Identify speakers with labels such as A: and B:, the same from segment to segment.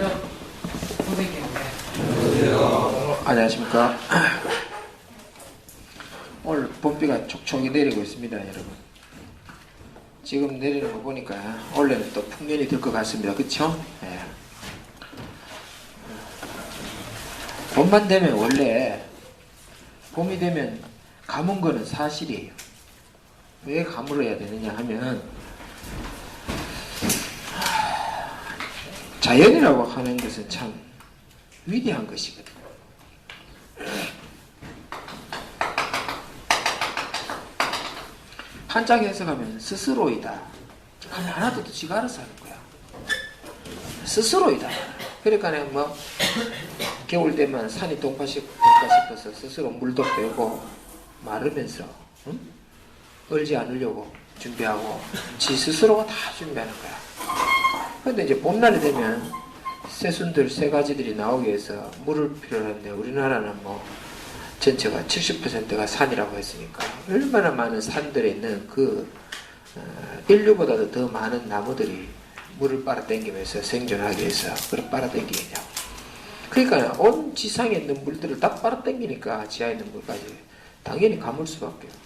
A: 이찬혁 선생님인데.
B: 안녕하십니까. 오늘 봄비가 촉촉이 내리고 있습니다, 여러분. 지금 내리는 거 보니까 원래는 또 풍년이 될 것 같습니다. 그쵸? 예. 봄만 되면 원래 봄이 되면 가문 거는 사실이에요. 왜 가물어야 되느냐 하면 자연이라고 하는 것은 참 위대한 것이거든요. 한자기 해석하면 스스로이다. 하나도 지가 알아서 하는 거야. 스스로이다. 그러니까 뭐 겨울 되면 산이 동파 싶어서 스스로 물도 빼고 마르면서 얼지 않으려고 준비하고 지 스스로가 다 준비하는 거야. 근데 이제 봄날이 되면 새순들, 새가지들이 나오기 위해서 물을 필요로 하는데 우리나라는 뭐 전체가 70%가 산이라고 했으니까 얼마나 많은 산들에 있는 인류보다도 더 많은 나무들이 물을 빨아당기면서 생존하기 위해서 그걸 빨아당기겠냐고. 그러니까 온 지상에 있는 물들을 다 빨아당기니까 지하에 있는 물까지 당연히 가물 수밖에요.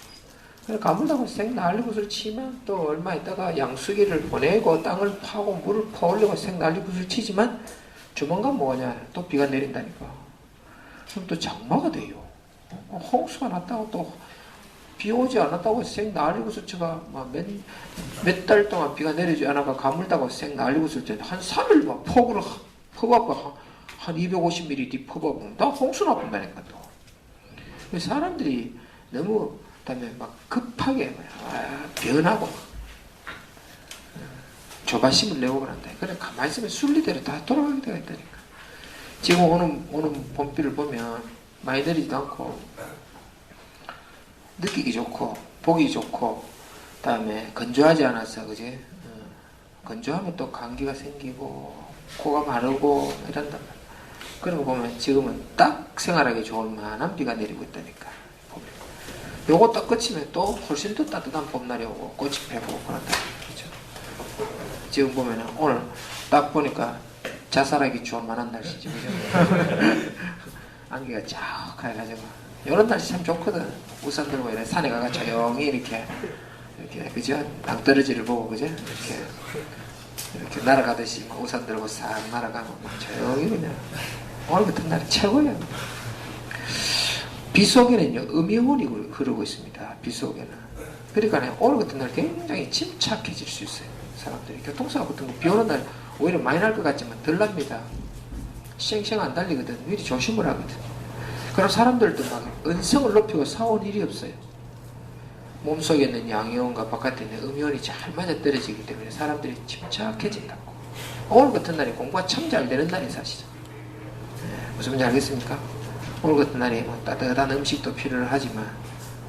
B: 가물다고 생 난리굿을 치면 또 얼마 있다가 양수기를 보내고 땅을 파고 물을 퍼올리고 생 난리굿을 치지만 조만간 뭐하냐 또 비가 내린다니까. 그럼 또 장마가 돼요. 홍수가 났다고 또 비 오지 않았다고 생 난리굿을 쳐가 몇 달 동안 비가 내리지 않아가 가물다고 생 난리굿을 쳐 한 3일 막 폭우를 퍼갖고 한 250mm 퍼박으면 다 홍수 나쁜다니까 또. 사람들이 너무 그다음에 막 급하게 변하고 조바심을 내고 그런다. 그래 가만히 있으면 순리대로 다 돌아가게 되어 있다니까. 지금 오는 봄비를 보면 많이 내리지도 않고 느끼기 좋고 보기 좋고 그다음에 건조하지 않아서 그지? 건조하면 또 감기가 생기고 코가 마르고 이런단 말이야. 그런 거 보면 지금은 딱 생활하기 좋을 만한 비가 내리고 있다니까. 요거 딱 끝이면 또 훨씬 더 따뜻한 봄날이 오고 꽃이 펴고 그런다. 그렇죠? 지금 보면은 오늘 딱 보니까 자살하기 좋을 만한 날씨지. 그죠? 안개가 쫙 해가지고. 이런 날씨 참 좋거든. 우산 들고 이렇게 산에 가가 조용히 이렇게 그죠? 낭떠러지를 보고 그죠? 이렇게 날아가듯이 우산 들고 싹 날아가고 조용히 그냥 오늘 같은 날이 최고예요. 비 속에는요, 음이온이 흐르고 있습니다. 비 속에는. 그러니까 오늘 같은 날 굉장히 침착해질 수 있어요. 사람들이. 교통사고 같은 거 비 오는 날 오히려 많이 날 것 같지만 덜 납니다. 쌩쌩 안 달리거든. 미리 조심을 하거든. 그럼 사람들도 막 은성을 높이고 사온 일이 없어요. 몸속에 있는 양이온과 바깥에 있는 음이온이 잘 맞아떨어지기 때문에 사람들이 침착해진다고. 오늘 같은 날이 공부가 참 잘 되는 날이 사실은. 무슨 말인지 알겠습니까? 오늘 같은 날이 뭐 따뜻한 음식도 필요하지만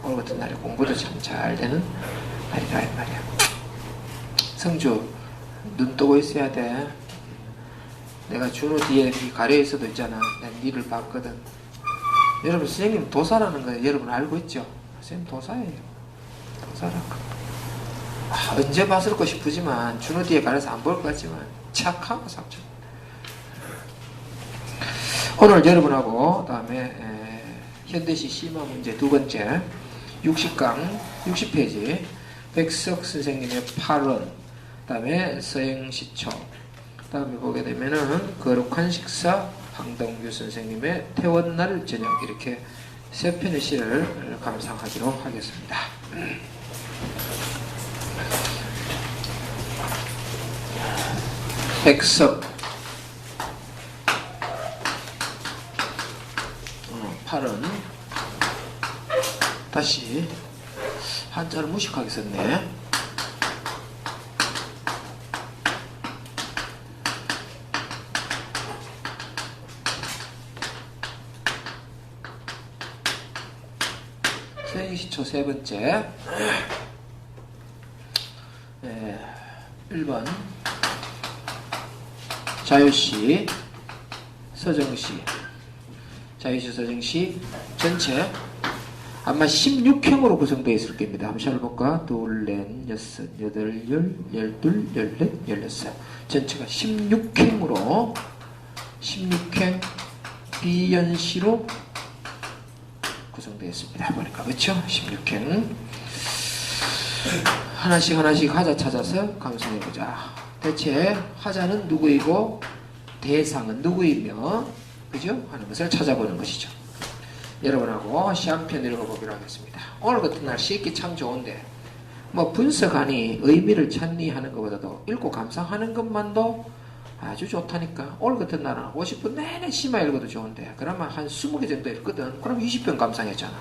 B: 오늘 같은 날에 공부도 참 잘 되는 날이라 이 말이야. 성주 눈 뜨고 있어야 돼. 내가 준호 뒤에 가려 있어도 있잖아. 난 니를 봤거든. 여러분 선생님 도사라는 거 여러분 알고 있죠? 선생님 도사예요. 도사라고. 언제 봤을까 싶으지만 준호 뒤에 가려서 안 볼 것 같지만 착하고 삼촌. 오늘 여러분하고 다음에 현대시 심화 문제 두 번째 60강 60페이지 백석 선생님의 8원 다음에 서행시초 다음에 보게 되면은 거룩한 식사 황동규 선생님의 태원날 저녁 이렇게 세 편의 시를 감상하도록 하겠습니다. 백석 8은 다시 한자를 무식하게 썼네. 서행시초 세 번째 1번 자유시 서정시 자유시 서정시 전체 아마 16형으로 구성되어 있을 겁니다. 한번 시작해볼까? 둘, 넷, 여섯, 여덟, 열, 열둘, 열넷, 열여섯 전체가 16행으로 16행 비연시로 구성되어 있습니다. 보니까 그렇죠? 16행 하나씩 화자 찾아서 감상해보자. 대체 화자는 누구이고 대상은 누구이며 그죠? 하는 것을 찾아보는 것이죠. 여러분하고 시한편 읽어보기로 하겠습니다. 오늘 같은 날 씻기 참 좋은데 뭐 분석하니 의미를 찾니 하는 것보다도 읽고 감상하는 것만도 아주 좋다니까. 오늘 같은 날은 50분 내내 심화 읽어도 좋은데 그러면 한 20개 정도 읽거든. 그럼 20편 감상했잖아.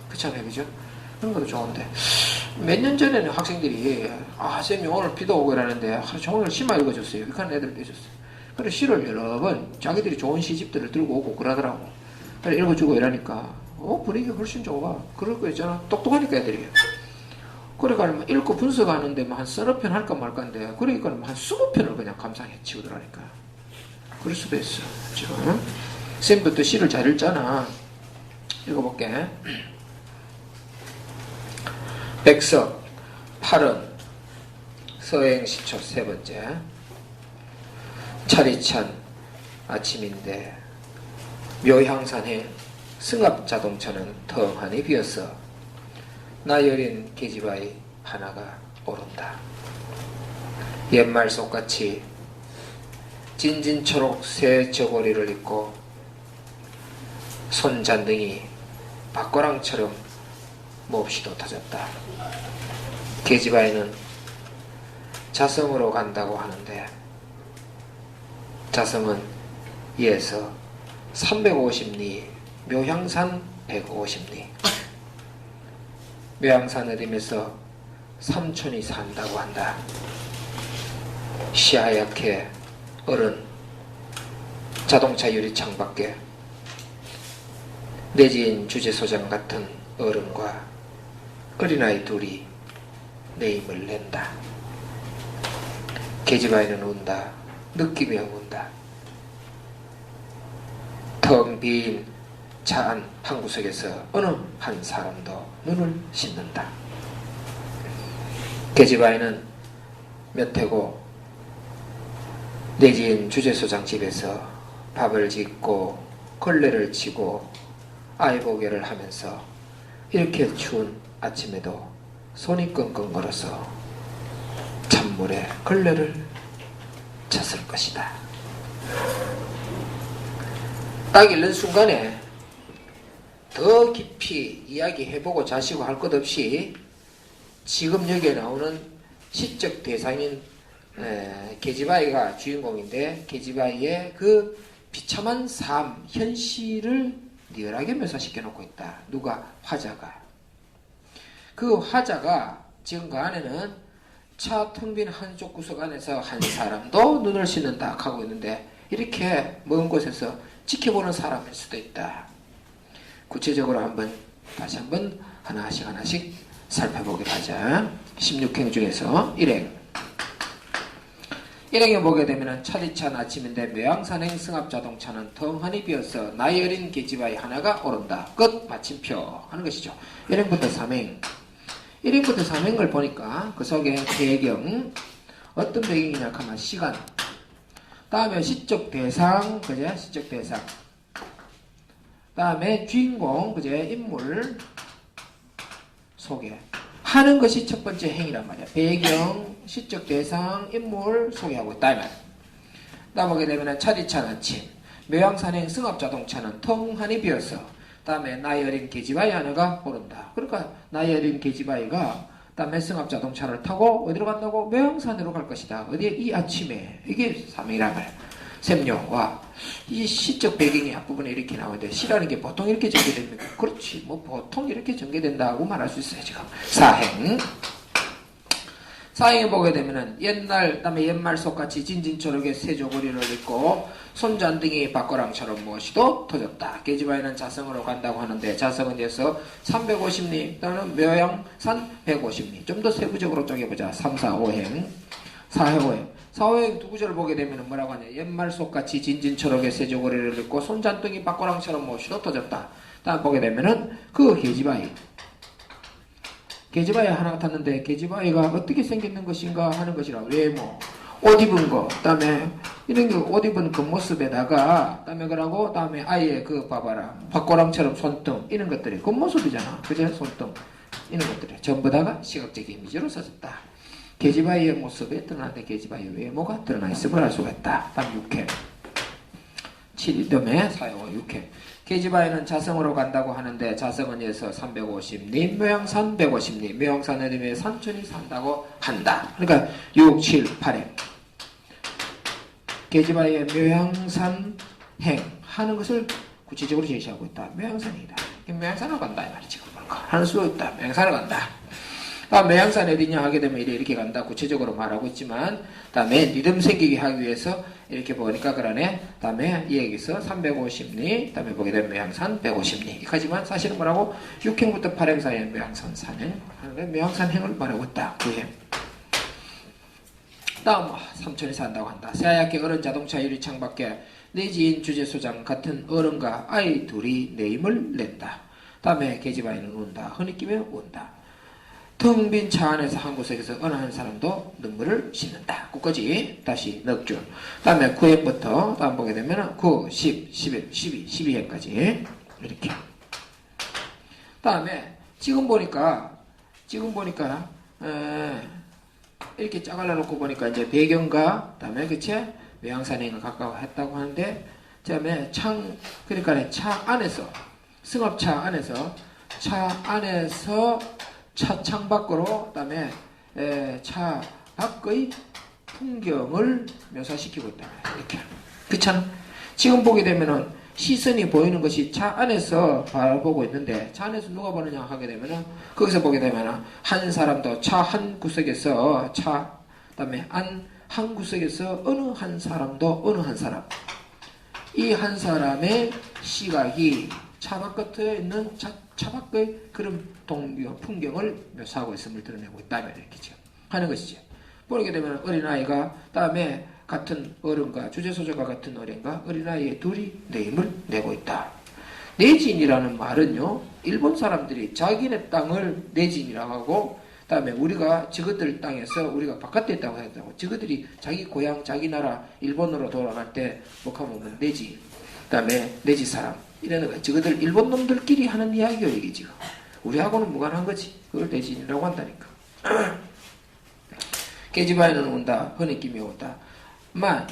B: 그렇잖아요. 그죠? 그런 것도 좋은데 몇 년 전에는 학생들이 쌤이 오늘 비도 오고 이러는데 하루 종일 심화 읽어줬어요. 이렇게 하는 애들도 있었어요. 그래서 시를 여러 번 자기들이 좋은 시집들을 들고 오고 그러더라고. 그래 읽어주고 이러니까 분위기가 훨씬 좋아. 그럴 거 있잖아. 똑똑하니까 애들이. 그러니까 뭐 읽고 분석하는데 뭐 한 서너 편 할까 말까인데 그러니까 뭐 한 20편을 그냥 감상해 치우더라니까. 그럴 수도 있어. 지금 쌤도 또 시를 잘 읽잖아. 읽어볼게. 백석 8원 서행시초 세 번째. 차리찬 아침인데 묘향산행 승합자동차는 텅하니 비었어. 나여린 계집아이 하나가 오른다. 옛말 속같이 진진초록 새 저고리를 입고 손잔등이 박고랑처럼 몹시도 터졌다. 계집아이는 자성으로 간다고 하는데 자성은 이에서 350리 묘향산 150리 묘향산 어림에서 삼촌이 산다고 한다. 시하얗게 어른 자동차 유리창 밖에 내지인 주재소장 같은 어른과 어린아이 둘이 내 힘을 낸다. 계집아이는 운다. 느끼며 운다. 텅 빈 차 안 한구석에서 어느 한 사람도 눈을 씻는다. 계집아이는 몇 해고 내지인 주재소장 집에서 밥을 짓고 걸레를 치고 아이 보게를 하면서 이렇게 추운 아침에도 손이 끙끙 걸어서 찬물에 걸레를 쳤을 것이다. 딱 읽는 순간에 더 깊이 이야기해보고 자시고 할 것 없이 지금 여기에 나오는 시적 대상인 계집아이가 주인공인데 계집아이의 그 비참한 삶, 현실을 리얼하게 묘사시켜 놓고 있다. 누가? 화자가. 그 화자가 지금 그 안에는 차 텅 빈 한쪽 구석 안에서 한 사람도 눈을 씻는다 하고 있는데 이렇게 먼 곳에서 지켜보는 사람일 수도 있다. 구체적으로 다시 한번 하나씩 살펴보기로 하자. 16행 중에서 1행. 1행에 보게 되면 차디찬 아침인데 묘향산행 승합자동차는 텅하니 비어서 나이 어린 계집아이 하나가 오른다. 끝 마침표 하는 것이죠. 1행부터 3행. 1행부터 3행을 보니까 그 속에 배경 어떤 배경이냐 하면 시간 다음에 시적 대상 그제 시적 대상 다음에 주인공 그제 인물 소개 하는 것이 첫 번째 행이란 말이야. 배경, 시적 대상, 인물 소개하고 있다 이 말. 다음 보게 되면 차디찬 아침 묘향산행 승합자동차는 텅하니 비어서 다음에 나이 어린 계집아이 하나가 오른다. 그러니까 나이 어린 계집아이가 다음에 승합자동차를 타고 어디로 간다고? 묘향산으로 갈 것이다. 어디에? 이 아침에. 이게 3행이란 말. 셈료와 이 시적 배경이 앞부분에 이렇게 나오는데 시라는 게 보통 이렇게 전개됩니까? 그렇지. 뭐 보통 이렇게 전개된다고 말할 수 있어요. 지금 4행. 4행에 보게 되면은 다음에 옛말 속같이 진진초록의 새조고리를 입고 손잔등이 박고랑처럼 무엇이도 터졌다. 계집아이는 자성으로 간다고 하는데 자성은 에서 350리 또는 묘향산 150리. 좀 더 세부적으로 쪼개보자. 3, 4, 5행. 4행, 5행. 4호행 두 구절을 보게 되면 뭐라고 하냐. 옛말 속같이 진진초록의 새조고리를 입고 손잔등이 박고랑처럼 무엇이도 터졌다. 다음 보게 되면은 그 계집아이 하나가 탔는데 계집아이가 어떻게 생겼는 것인가 하는 것이라 외모, 옷 입은 거, 그 다음에 이런 게 옷 입은 겉모습에다가 그다음에 그러고 다음에 아이의 그 봐봐라 박고랑처럼 손등 이런 것들이 겉모습이잖아. 그제 손등 이런 것들이 전부 다가 시각적 이미지로 써졌다. 계집아이의 모습에 드러나는데 계집아이의 외모가 드러나 있음을 알 수가 있다. 다음 6회 7이듬에 사용어 6회 계집아이는 자성으로 간다고 하는데 자성은 에서 350리 묘양산 150리 묘양산 어디에 산천이 산다고 한다. 그러니까 6, 7, 8회 계집아이의 묘양산 행 하는 것을 구체적으로 제시하고 있다. 묘양산이다. 묘양산으로 간다 이 말이지. 할 수 있다. 묘양산으로 간다. 묘양산 어디냐 하게 되면 이렇게 간다. 구체적으로 말하고 있지만 다음에 리듬 생기게 하기 위해서 이렇게 보니까 그러네. 다음에 이 얘기에서 350리 다음에 보게 되면 묘양산 150리 하지만 사실은 뭐라고 6행부터 8행 사이에 묘양산 산행 하는 묘양산 행을 말하고 있다. 9행 다음 삼촌이 산다고 한다. 새하얗게 어른 자동차 유리창 밖에 내 지인 주재소장 같은 어른과 아이 둘이 내 힘을 낸다. 다음에 계집아이는 운다. 흐느끼며 운다. 텅 빈 차 안에서 한 구석에서 어느 한 사람도 눈물을 씻는다. 9까지 다시 넉 줄. 다음에 9회부터 다음 보게 되면 9, 10, 11, 12, 12회까지 이렇게. 다음에 지금 보니까 이렇게 짜갈라 놓고 보니까 이제 배경과 다음에 그치 외양산행을 가까워했다고 하는데 그다음에 그러니까 차 안에서 승합차 안에서 차 창밖으로 그다음에 차 밖의 풍경을 묘사시키고 있다. 이렇게 그렇잖아. 지금 보게 되면은 시선이 보이는 것이 차 안에서 바라보고 있는데 차 안에서 누가 보느냐 하게 되면은 거기서 보게 되면은 한 사람도 차 한 구석에서 그다음에 한 구석에서 어느 한 사람도 어느 한 사람 이 한 사람의 시각이 차 바깥에 있는 차 밖의 그런 풍경을 묘사하고 있음을 드러내고 있다면 이렇게 하는 것이죠. 보게 되면 어린아이가 다음에 같은 어른과 주재소자가 같은 어린과 어린아이의 둘이 내 힘을 내고 있다. 내진이라는 말은요 일본 사람들이 자기네 땅을 내진이라고 하고 다음에 우리가 저것들 땅에서 우리가 바깥에 있다고 했다고 저것들이 자기 고향 자기 나라 일본으로 돌아갈 때 목하면 내지 다음에 내지 사람 이러는 거야. 저것들 일본 놈들끼리 하는 이야기요 이게 지금 우리하고는 무관한 거지. 그걸 내진이라고 한다니까. 계집아이는 온다. 흐느낌이 온다.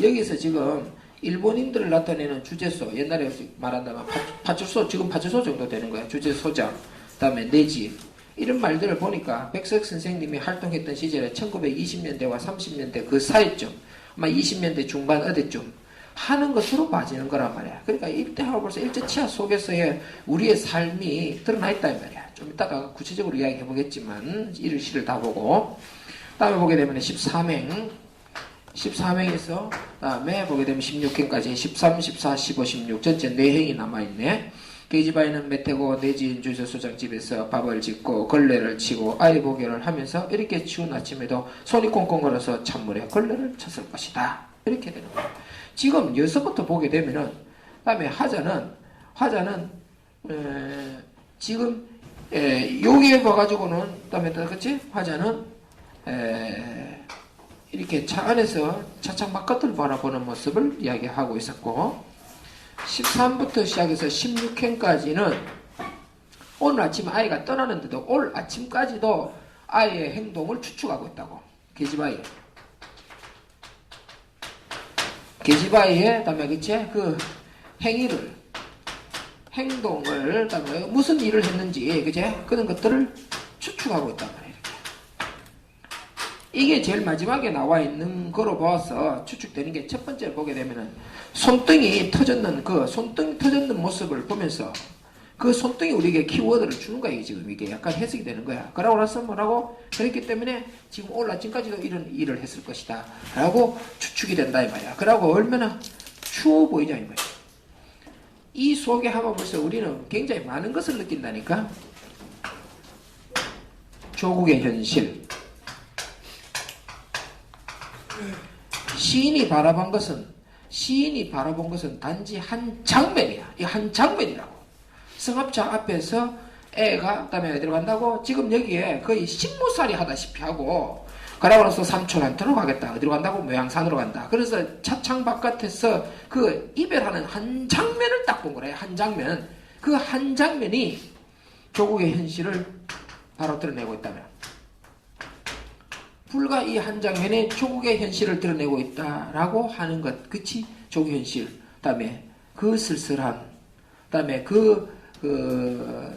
B: 여기서 지금 일본인들을 나타내는 주재소 옛날에 말한다면 파출소 지금 파출소 정도 되는 거야. 주재소장 다음에 내지 이런 말들을 보니까 백석 선생님이 활동했던 시절에 1920년대와 30년대 그 사이쯤 아마 20년대 중반 어디쯤 하는 것으로 봐지는 거란 말이야. 그러니까 이때하고 벌써 일제치하 속에서의 우리의 삶이 드러나 있다 이 말이야. 좀 이따가 구체적으로 이야기해 보겠지만 이를 시를 다 보고 다음에 보게 되면 14행에서 다음에 보게 되면 16행까지 13, 14, 15, 16 전체 4행이 남아있네. 계집아이는 메테고 내지인 주재소장 집에서 밥을 짓고 걸레를 치고 아이 보기를 하면서 이렇게 추운 아침에도 손이 꽁꽁 걸어서 찬물에 걸레를 쳤을 것이다. 이렇게 되는 거야. 지금 여기서부터 보게 되면은 다음에 화자는 지금 여기에 봐가지고는 다음에 그치 화자는 이렇게 차 안에서 차창 바깥을 바라보는 모습을 이야기하고 있었고 13부터 시작해서 16행까지는 오늘 아침에 아이가 떠나는데도 오늘 아침까지도 아이의 행동을 추측하고 있다고. 계집아이의 다음에 그치 그 행동을 다음에 무슨 일을 했는지 그치 그런 것들을 추측하고 있단 말이에요. 이게 제일 마지막에 나와 있는 거로 봐서 추측되는 게 첫 번째로 보게 되면은 손등이 터졌는 손등이 터졌는 모습을 보면서 그 손등이 우리에게 키워드를 주는 거야. 지금 이게 약간 해석이 되는 거야. 그러고 나서 뭐라고? 그렇기 때문에 지금 오늘 아침까지도 이런 일을 했을 것이다 라고 추측이 된다 이 말이야. 그러고 얼마나 추워 보이냐 이 말이야. 이 속에 하면 벌써 우리는 굉장히 많은 것을 느낀다니까. 조국의 현실 시인이 바라본 것은 단지 한 장면이야. 이 한 장면이라고. 승합차 앞에서 애가 그다음에 어디로 간다고? 지금 여기에 거의 식모살이 하다시피 하고 그러고 나서 삼촌한테로 가겠다. 어디로 간다고? 모양산으로 간다. 그래서 차창 바깥에서 그 이별하는 한 장면을 딱 본 거래요. 한 장면. 그 한 장면이 조국의 현실을 바로 드러내고 있다면, 불과 이 한 장면에 조국의 현실을 드러내고 있다라고 하는 것. 그치? 조국 현실. 다음에 그 쓸쓸함. 다음에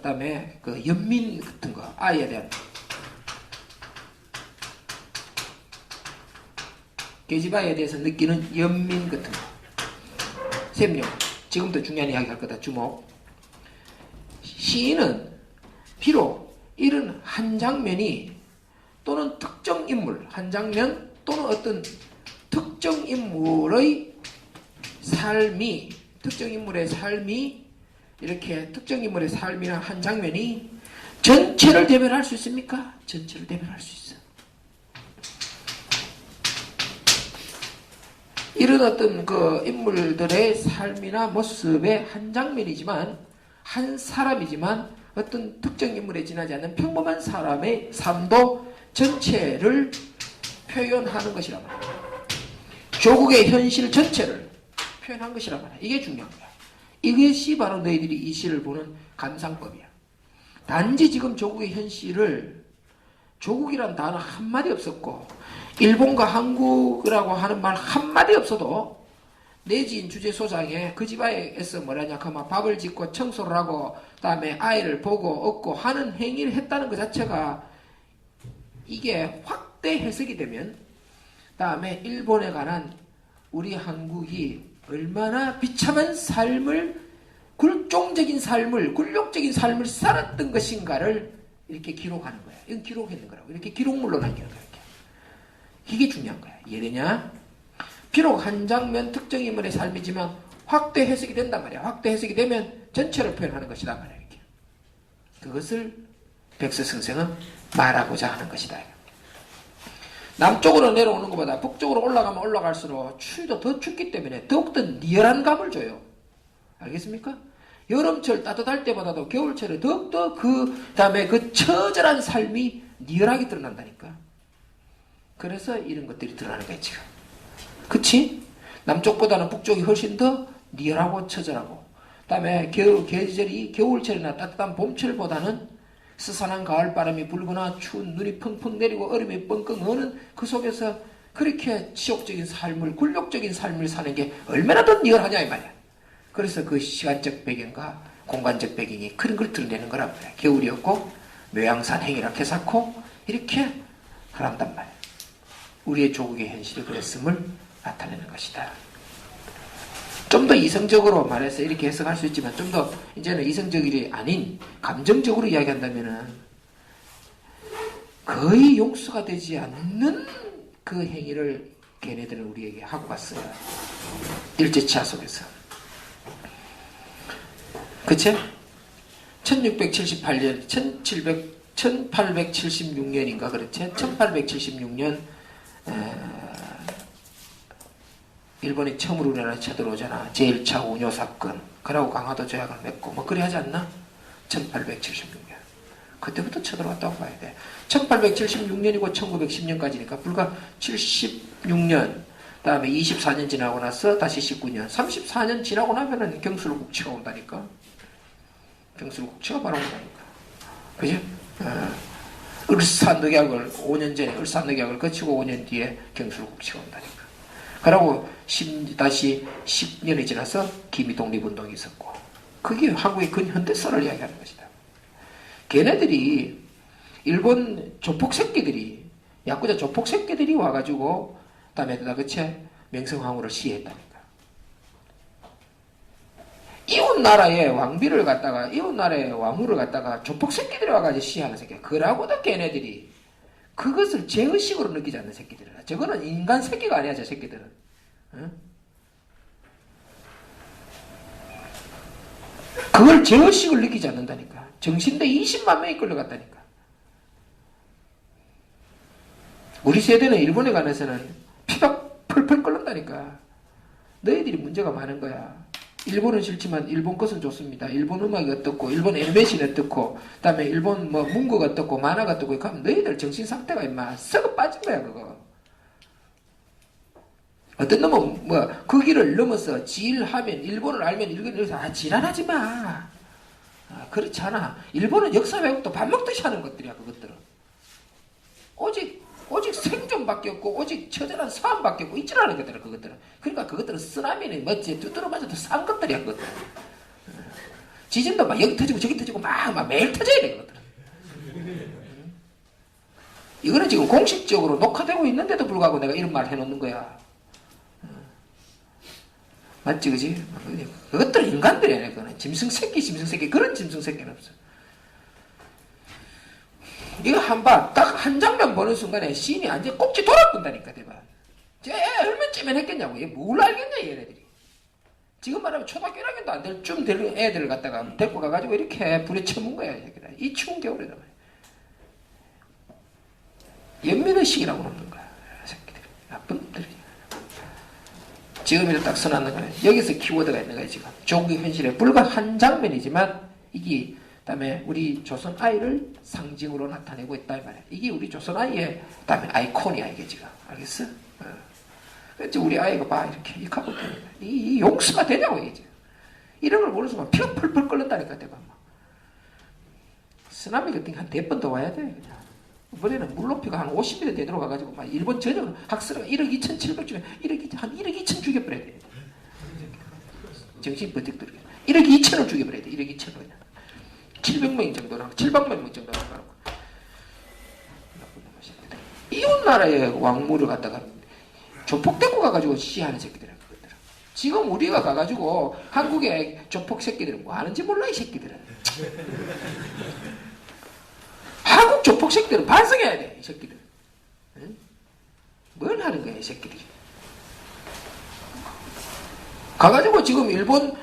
B: 다음에 그 연민 같은 거. 아이에 대한. 계집아이에 대해서 느끼는 연민 같은 거. 샘용. 지금도 중요한 이야기 할 거다. 주목. 시인은 비록 이런 한 장면이 또는 특정 인물, 한 장면 또는 어떤 특정 인물의 삶이, 이렇게 특정 인물의 삶이나 한 장면이 전체를 대변할 수 있습니까? 전체를 대변할 수 있어. 이런 어떤 그 인물들의 삶이나 모습의 한 장면이지만, 한 사람이지만, 어떤 특정 인물에 지나지 않는 평범한 사람의 삶도 전체를 표현하는 것이란 말이야. 조국의 현실 전체를 표현한 것이란 말이야. 이게 중요한 거야. 이것이 바로 너희들이 이 시를 보는 감상법이야. 단지 지금 조국의 현실을, 조국이란 단어 한마디 없었고 일본과 한국이라고 하는 말 한마디 없어도 내 지인 주제소장에 그 집안에서 뭐라냐 하면 밥을 짓고 청소를 하고 그다음에 아이를 보고 얻고 하는 행위를 했다는 것 자체가 이게 확대 해석이 되면, 다음에 일본에 관한 우리 한국이 얼마나 비참한 삶을, 굴종적인 삶을, 굴욕적인 삶을 살았던 것인가를 이렇게 기록하는 거야. 이건 기록했는 거라고. 이렇게 기록물로 남기는 거야. 이게 중요한 거야. 이해되냐? 비록 한 장면 특정 인물의 삶이지만 확대 해석이 된단 말이야. 확대 해석이 되면 전체를 표현하는 것이다 말이야. 이렇게. 그것을 백서 선생은 말하고자 하는 것이다. 남쪽으로 내려오는 것보다 북쪽으로 올라가면 올라갈수록 추위도 더 춥기 때문에 더욱더 리얼한 감을 줘요. 알겠습니까? 여름철 따뜻할 때보다도 겨울철에 더욱더 그 다음에 그 처절한 삶이 리얼하게 드러난다니까. 그래서 이런 것들이 드러나는 거야 지금. 그치? 남쪽보다는 북쪽이 훨씬 더 리얼하고 처절하고, 그 다음에 계절이 겨울철이나 따뜻한 봄철보다는 스산한 가을바람이 불거나 추운 눈이 펑펑 내리고 얼음이 뻥뻥 오는 그 속에서 그렇게 지옥적인 삶을, 굴욕적인 삶을 사는 게 얼마나 더 리얼하냐 이 말이야. 그래서 그 시간적 배경과 공간적 배경이 그런 걸 드러내는 거란 말이야. 겨울이었고 묘양산 행이라 개사코 이렇게 하란단 말이야. 우리의 조국의 현실이 그랬음을 나타내는 것이다. 좀 더 이성적으로 말해서 이렇게 해석할 수 있지만, 좀 더 이제는 이성적이 아닌 감정적으로 이야기한다면은 거의 용서가 되지 않는 그 행위를 걔네들은 우리에게 하고 갔어요. 일제치하 속에서. 그치? 1678년, 1876년인가 그렇지? 1876년 일본이 처음으로 우리나라에 쳐들어오잖아. 제1차 운요 사건. 그러고 강화도 조약을 맺고 뭐 그래 하지 않나? 1876년. 그때부터 쳐들어왔다고 봐야 돼. 1876년이고 1910년까지니까 불과 76년, 다음에 24년 지나고 나서 다시 19년, 34년 지나고 나면은 경술국치가 온다니까. 경술국치가 바로 온다니까. 그지? 을사늑약을 5년 전에 을사늑약을 거치고 5년 뒤에 경술국치가 온다니까. 그러고 다시 10년이 지나서 기미 독립운동이 있었고, 그게 한국의 근현대사를 이야기하는 것이다. 걔네들이 일본 조폭 새끼들이, 야쿠자 조폭 새끼들이 와가지고 다음에다 그치 명성황후를 시해했다니까. 이웃 나라의 왕비를 갖다가, 이웃 나라의 왕후를 갖다가 조폭 새끼들이 와가지고 시해하는 새끼야. 그러고도 걔네들이 그것을 제의식으로 느끼지 않는 새끼들이라. 저거는 인간 새끼가 아니야, 저 새끼들은. 응? 그걸 제의식을 느끼지 않는다니까. 정신대 20만 명이 끌려갔다니까. 우리 세대는 일본에 관해서는 피가 펄펄 끓는다니까. 너희들이 문제가 많은 거야. 일본은 싫지만 일본 것은 좋습니다. 일본 음악이 어떻고 일본 애니메이션이 어떻고 그다음에 일본 뭐 문구가 어떻고 만화가 어떻고 그러면 너희들 정신 상태가 임마 썩어 빠진 거야 그거. 어떤 놈은 뭐 그 길을 넘어서 지일하면 일본을 알면 일본에서 지랄하지 마. 그렇지 않아. 일본은 역사 왜곡도 밥 먹듯이 하는 것들이야 그것들은. 오직 생존밖에 없고 오직 처절한 싸움밖에 없고 있지라는 것들은 그것들은. 그러니까 그것들은 쓰나미니 뭐지 두드러 맞아도 싼 것들이야 그것들은. 지진도 막 여기 터지고 저기 터지고 막 매일 터져야 돼 그것들은. 이거는 지금 공식적으로 녹화되고 있는데도 불구하고 내가 이런 말 해놓는 거야. 맞지 그지? 그것들은 인간들이야. 그거는 짐승새끼 그런 짐승새끼는 없어. 이거 딱 한 장면 보는 순간에 씬이 완전 꼭지 돌아본다니까 대박. 쟤 얼마쯤엔 했겠냐고. 얘 뭘 알겠냐 얘네들이. 지금 말하면 초등학교 1학년도 안 될 쯤 될 애들을 갖다가 데리고 가가지고 이렇게 불에 쳐문 거야. 이 추운 겨울에도 연민의식이라고 그러는 거야. 새끼들 나쁜 놈들이. 지금이도 딱 써놨는 거야. 여기서 키워드가 있는 거야 지금. 조국의 현실에 불과 한 장면이지만 이게 그다음에 우리 조선 아이를 상징으로 나타내고 있다 이 말이야. 이게 우리 조선 아이의 그다음에 아이콘이야 이게 지금. 알겠어? 그래서 우리 아이가 봐 이렇게 이 카본 이 용서가 되냐고 이게 지금. 이런 걸 모르는 순간 피가 펄펄 끓는다니까 내가. 쓰나미 같은 게 한 100번 더 와야 돼 그냥. 이번에는 물높이가 한 50m 되도록 가가지고 막 일본 전역은 학살가 1억 2,700주에 1억 2천 죽여버려야 돼. 정신 버뜩 들게. 1억 2천을 죽여버려야 돼. 1억 2천을. 700명 정도랑 700명 정도랑 이웃 나라의 왕물을 갖다가 조폭 데리고 가가지고 시하는 새끼들이야. 지금 우리가 가가지고 한국의 조폭 새끼들은 뭐 하는지 몰라 이 새끼들은. 한국 조폭 새끼들은 반성해야 돼 이 새끼들. 응? 뭘 하는 거야 이 새끼들이. 가가지고 지금 일본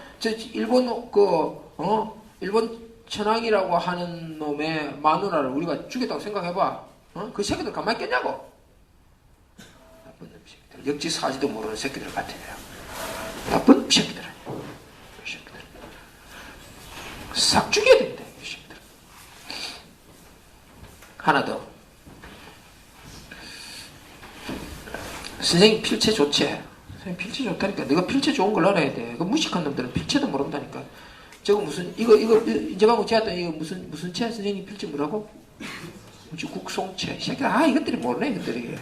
B: 천황이라고 하는 놈의 마누라를 우리가 죽였다고 생각해봐. 그 새끼들 가만히 있겠냐고. 나쁜 놈 새끼들. 역지사지도 모르는 새끼들 같아요. 나쁜 새끼들. 이 새끼들. 싹 죽여야 됩니다. 이 새끼들. 하나 더. 선생님 필체 좋지? 선생님 필체 좋다니까. 내가 필체 좋은 걸 알아야 돼. 그 무식한 놈들은 필체도 모른다니까. 저거 무슨 이거 이제 방금 제가 이거 무슨 채 선생님 필체 뭐라고? 무슨 국송채. 이 새끼들 이것들이 모르네 이것들이.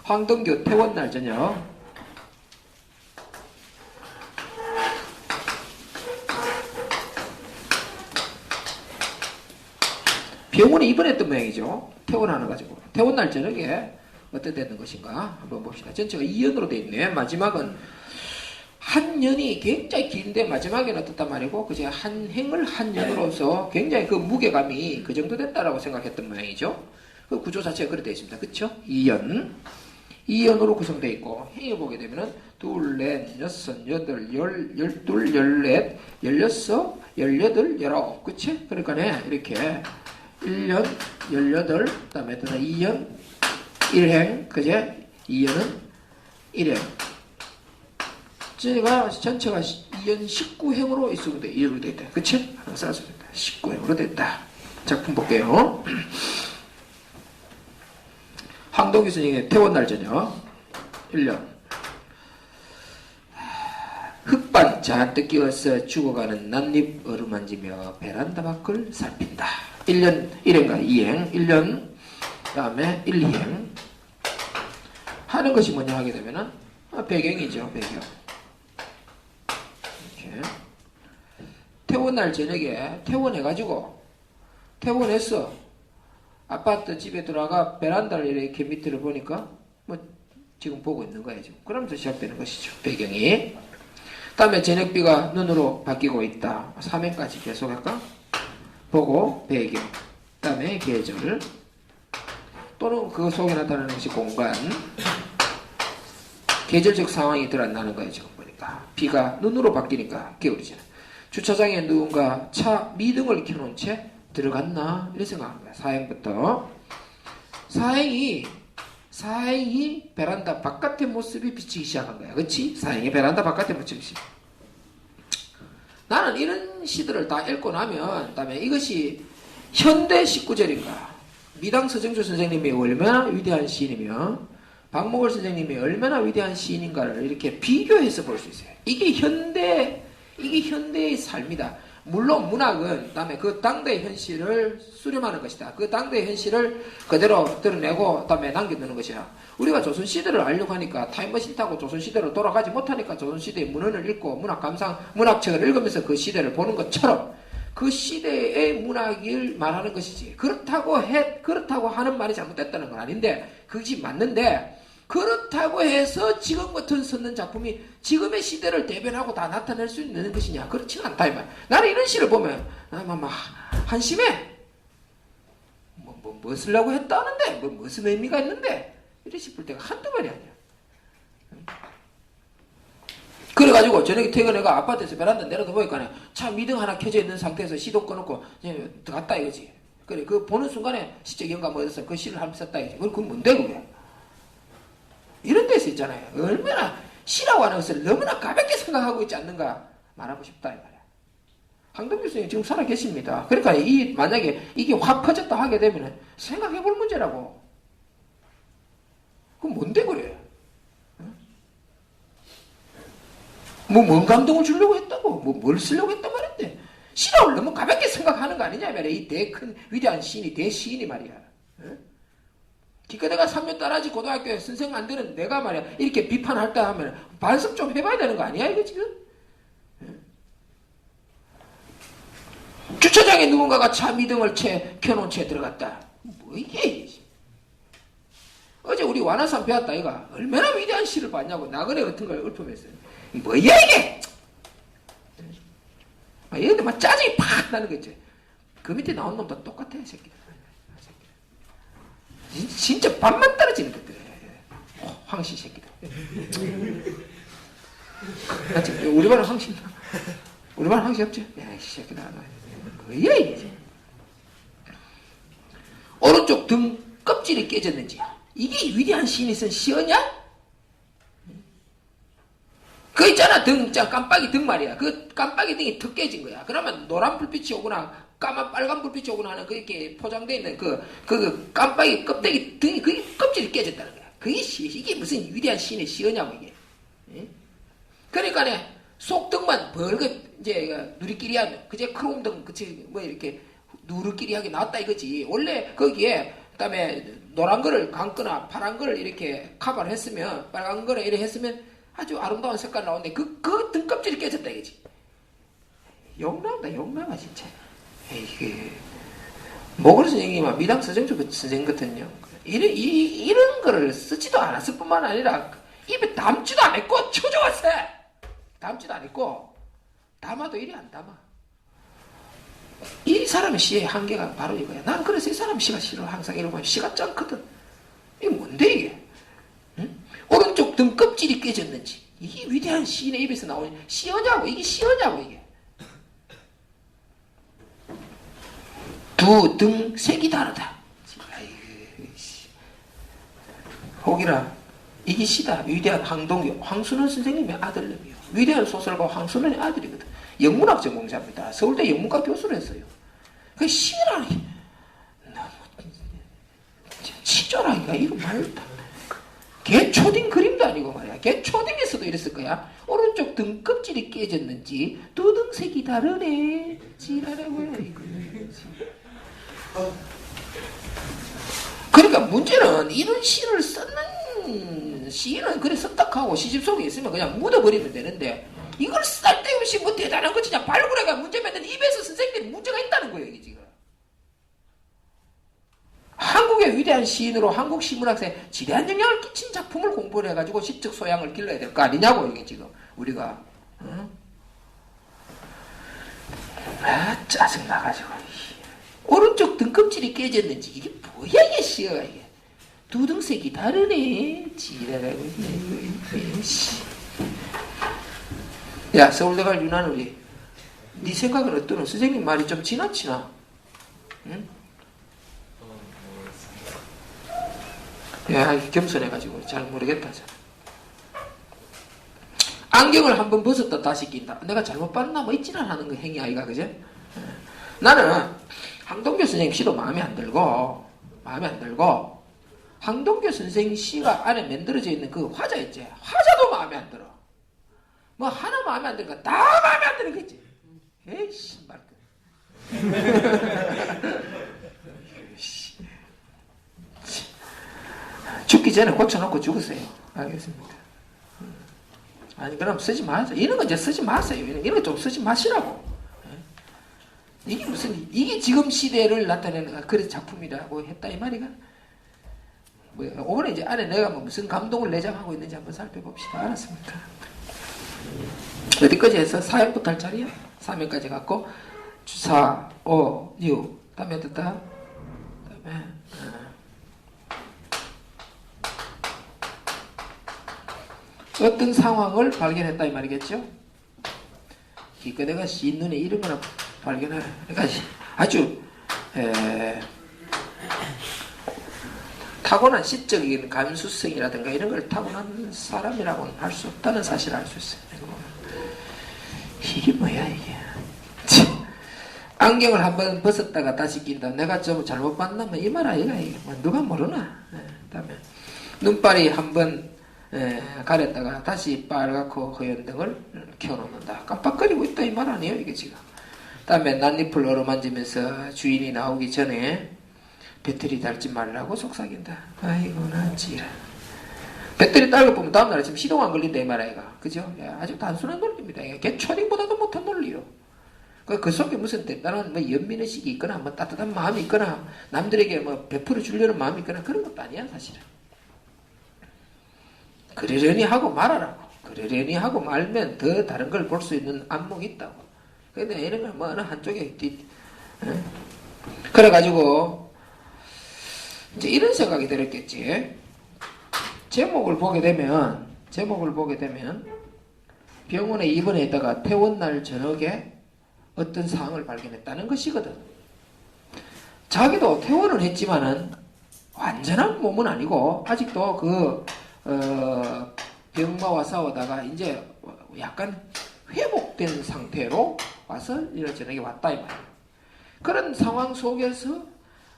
B: 황동규 퇴원날 저녁. 병원에 입원했던 모양이죠. 퇴원하는 가지고. 퇴원날 저녁에 어떻게 되는 것인가 한번 봅시다. 전체가 2연으로 되어 있네. 마지막은 한 년이 굉장히 긴데 마지막에는 어떻단 말이고 그제 한 행을 한 년으로서 굉장히 그 무게감이 그 정도 된다라고 생각했던 모양이죠. 그 구조 자체가 그렇게 되어 있습니다. 그쵸? 2연으로 구성되어 있고 행을 보게 되면은 둘, 넷, 여섯, 여덟, 열둘, 열넷, 열여섯, 열여덟, 열아홉. 그치? 그러니까 이렇게 1년, 18, 그 다음에 2년, 1행, 그제? 2년은 1행. 전체가 2년 19행으로 있으면 이해로 되어 있다. 그치? 하나 쌓았습니다. 19행으로 됐다. 작품 볼게요. 황동규 선생님의 퇴원날 저녁 1년. 흙반 잔뜩 끼워서 죽어가는 낫잎 어루만지며 베란다 밖을 살핀다. 1년 1행과 2행, 1년 그 다음에 1, 2행 하는 것이 뭐냐 하게 되면은 배경이죠. 배경. 이렇게 퇴원날 저녁에 퇴원해서 아파트 집에 들어가 베란다를 이렇게 밑을 보니까 뭐 지금 보고 있는 거예요. 지금. 그러면서 시작되는 것이죠. 배경이. 다음에 저녁비가 눈으로 바뀌고 있다. 3행까지 계속할까? 보고 배경. 다음에 계절. 또는 그 속에 나타나는 것이 공간. 계절적 상황이 드러나는 거예요. 지금 보니까. 비가 눈으로 바뀌니까 겨울이잖아요. 주차장에 누군가 차 미등을 켜놓은 채 들어갔나? 이렇게 생각하는 거야. 4행부터. 4행이 사행이 베란다 바깥의 모습이 비치기 시작한 거야. 그렇지? 사행이 베란다 바깥의 모습이. 나는 이런 시들을 다 읽고 나면 그다음에 이것이 현대 19절인가, 미당 서정주 선생님이 얼마나 위대한 시인이며 박목월 선생님이 얼마나 위대한 시인인가를 이렇게 비교해서 볼 수 있어요. 이게 현대의 삶이다. 물론 문학은 그다음에 그 당대의 현실을 수렴하는 것이다. 그 당대의 현실을 그대로 드러내고 그다음에 남겨두는 것이야. 우리가 조선시대를 알려고 하니까 타임머신 타고 조선시대로 돌아가지 못하니까 조선시대의 문헌을 읽고 문학책을 읽으면서 그 시대를 보는 것처럼 그 시대의 문학을 말하는 것이지. 그렇다고 하는 말이 잘못됐다는 건 아닌데, 그것이 맞는데, 그렇다고 해서 지금 같은 썼는 작품이 지금의 시대를 대변하고 다 나타낼 수 있는 것이냐? 그렇지는 않다 이 말. 나는 이런 시를 보면 한심해. 뭐 쓰려고 했다는데 무슨 의미가 있는데 이런 싶을 때가 한두 번이 아니야. 그래가지고 저녁에 퇴근해가 아파트에서 베란다 내려다 보니까 차 미등 하나 켜져 있는 상태에서 시동 꺼놓고 들어갔다 이거지. 그래 그 보는 순간에 시적 영감 얻어서 그 시를 한번 썼다 이거지. 그건 뭔데 그게? 이런 데서 있잖아요. 얼마나 시라고 하는 것을 너무나 가볍게 생각하고 있지 않는가 말하고 싶다 이 말이야. 황동규 선생님 지금 살아 계십니다. 그러니까 만약에 이게 확 퍼졌다 하게 되면 생각해 볼 문제라고. 그럼 뭔데 그래? 뭔 감동을 주려고 했다고? 뭘 쓰려고 했단 말인데? 시라고 너무 가볍게 생각하는 거 아니냐 말이야. 이 큰 위대한 시인이 대시인이 말이야. 기껏 내가 3년 따라지 고등학교에 선생 만드는 내가 말이야 이렇게 비판할 때 하면 반성 좀 해봐야 되는 거 아니야 이거 지금? 주차장에 누군가가 차 미등을 켜놓은 채 들어갔다. 뭐 이게? 어제 우리 완화산 배웠다 이가 얼마나 위대한 시를 봤냐고. 나그네 같은 걸 읊으면서 뭐야 이게? 얘네들 막 짜증이 팍 나는 거 있지. 그 밑에 나온 놈도 똑같아 이 새끼들. 진짜 밥만 떨어지는 것들. 황씨 새끼들. 우리반은 황씨 우리반은 황씨 없지? 야, 이 새끼들. 뭐야 이게? 오른쪽 등 껍질이 깨졌는지. 이게 위대한 시인이 쓴 시어냐? 그 있잖아 깜빡이 등 말이야. 그 깜빡이 등이 턱 깨진 거야. 그러면 노란 불빛이 오거나 빨간 불빛이 오거나 하는 그렇게 포장되어 있는 그 깜빡이 껍데기 등이 그게 껍질이 깨졌다는 거야. 이게 무슨 위대한 시인의 시어냐고 이게. 그러니까 속등만 벌겋 이제 누리끼리한 그제 크롬등 그치 뭐 이렇게 누르끼리하게 나왔다 이거지. 원래 거기에 그다음에 노란 거를 감거나 파란 거를 이렇게 커버를 했으면 빨간 거를 이렇게 했으면 아주 아름다운 색깔 나오는데 그 등껍질이 깨졌다 이거지. 욕 나와 진짜. 에이 모글 선생님아 미당 서정주 선생님 같은요. 이런 거를 쓰지도 않았을 뿐만 아니라 입에 담지도 않았고 쳐줘왔어. 담지도 않았고 담아도 이리 안 담아. 이 사람의 시의 한계가 바로 이거야. 난 그래서 이 사람 시가 싫어. 항상 이러면 시가 짱거든. 이게 뭔데 이게? 응? 오른쪽 등 껍질이 깨졌는지. 이게 위대한 시인의 입에서 나오는 시어냐고. 이게 시어냐고 이게. 두 등 색이 다르다. 혹이라 이게 시다. 위대한 황동규 황순원 선생님의 아들님이요. 위대한 소설가 황순원의 아들이거든. 영문학 전공자입니다. 서울대 영문과 교수를 했어요. 그 시라니 너무 치졸하기가 이거 말다. 개 초딩 그림도 아니고 말이야. 개 초딩에서도 이랬을 거야. 오른쪽 등 껍질이 깨졌는지 두 등색이 다르네. 지랄하고요 이거. 그러니까 문제는 이런 시를 쓰는 시인은 그래 썼다하고 시집 속에 있으면 그냥 묻어버리면 되는데 이걸 쓸데없이 뭐 대단한 거 진짜 발굴해가 문제 만든 입에서 선생님들이 문제가 있다는 거예요 이게 지금. 한국의 위대한 시인으로 한국 시문학사에 지대한 영향을 끼친 작품을 공부를 해가지고 시적 소양을 길러야 될 거 아니냐고 이게 지금 우리가. 응? 아 짜증나가지고. 오른쪽 등껍질이 깨졌는지 이게 뭐야 이게 시어가 이게. 두 등색이 다르네. 지랄하고 야 서울대 갈 유난 우리 네 생각은 어떠노? 선생님 말이 좀 지나치나? 응? 야, 겸손해가지고 잘 모르겠다. 안경을 한번 벗었다 다시 낀다. 내가 잘못 봤나? 뭐 있지는 않은 거 행위 아이가, 그제? 나는 황동규 선생님 시도 마음에 안 들고, 황동규 선생님 시가 안에 만들어져 있는 그 화자 있지? 화자도 마음에 안 들어. 뭐 하나 마음에 안 드니까 다 마음에 안 드는 거지. 에이씨, 말고. 죽기 전에 고쳐놓고 죽으세요. 알겠습니다. 아니, 그럼 쓰지 마세요. 이런 거 이제 쓰지 마세요. 이런 거 좀 쓰지 마시라고. 이게 무슨, 이게 지금 시대를 나타내는 그런 작품이라고 했다, 이 말이가? 뭐, 오늘 이제 안에 내가 뭐 무슨 감동을 내장하고 있는지 한번 살펴봅시다. 알았습니까? 어디까지 해서 4회부터 할 자리야? 3회까지 갖고, 4, 5, 6. 다음에 어떻다? 다음에, 어떤 상황을 발견했다 이 말이겠죠? 기껏 시 눈에 이런 거나 발견을, 그러니까 아주 타고난 시적인 감수성이라든가 이런 걸 타고난 사람이라고는 할 수 없다는 사실을 알 수 있어요. 이게 뭐야 이게? 안경을 한번 벗었다가 다시 낀다. 내가 좀 잘못 봤나? 뭐 이 말 아이가 이게 뭐 누가 모르나? 그다음에 눈발이 한번 가렸다가 다시 빨갛고 허연 등을 켜놓는다. 깜빡거리고 있다 이 말 아니에요 이게 지금. 다음에 낫잎을 어루만지면서 주인이 나오기 전에 배터리 달지 말라고 속삭인다. 아이고 나 지랄. 배터리 달고 보면 다음날 지금 시동 안 걸린다 이 말 아이가. 그죠? 야, 아주 단순한 논리입니다. 이게 초딩보다도 못한 논리요. 그 속에 무슨 대단한 뭐 연민의식이 있거나 뭐 따뜻한 마음이 있거나 남들에게 뭐 베풀어 주려는 마음이 있거나 그런 것도 아니야 사실은. 그러려니 하고 말하라고. 그러려니 하고 말면 더 다른 걸 볼 수 있는 안목이 있다고. 근데 이런 걸 뭐 어느 한쪽에 그래가지고 이제 이런 생각이 들었겠지. 제목을 보게 되면 병원에 입원해 있다가 퇴원날 저녁에 어떤 상황을 발견했다는 것이거든. 자기도 퇴원을 했지만은 완전한 몸은 아니고 아직도 병마와 싸우다가 이제 약간 회복된 상태로 와서 이런 저녁에 왔다 이 말이야. 그런 상황 속에서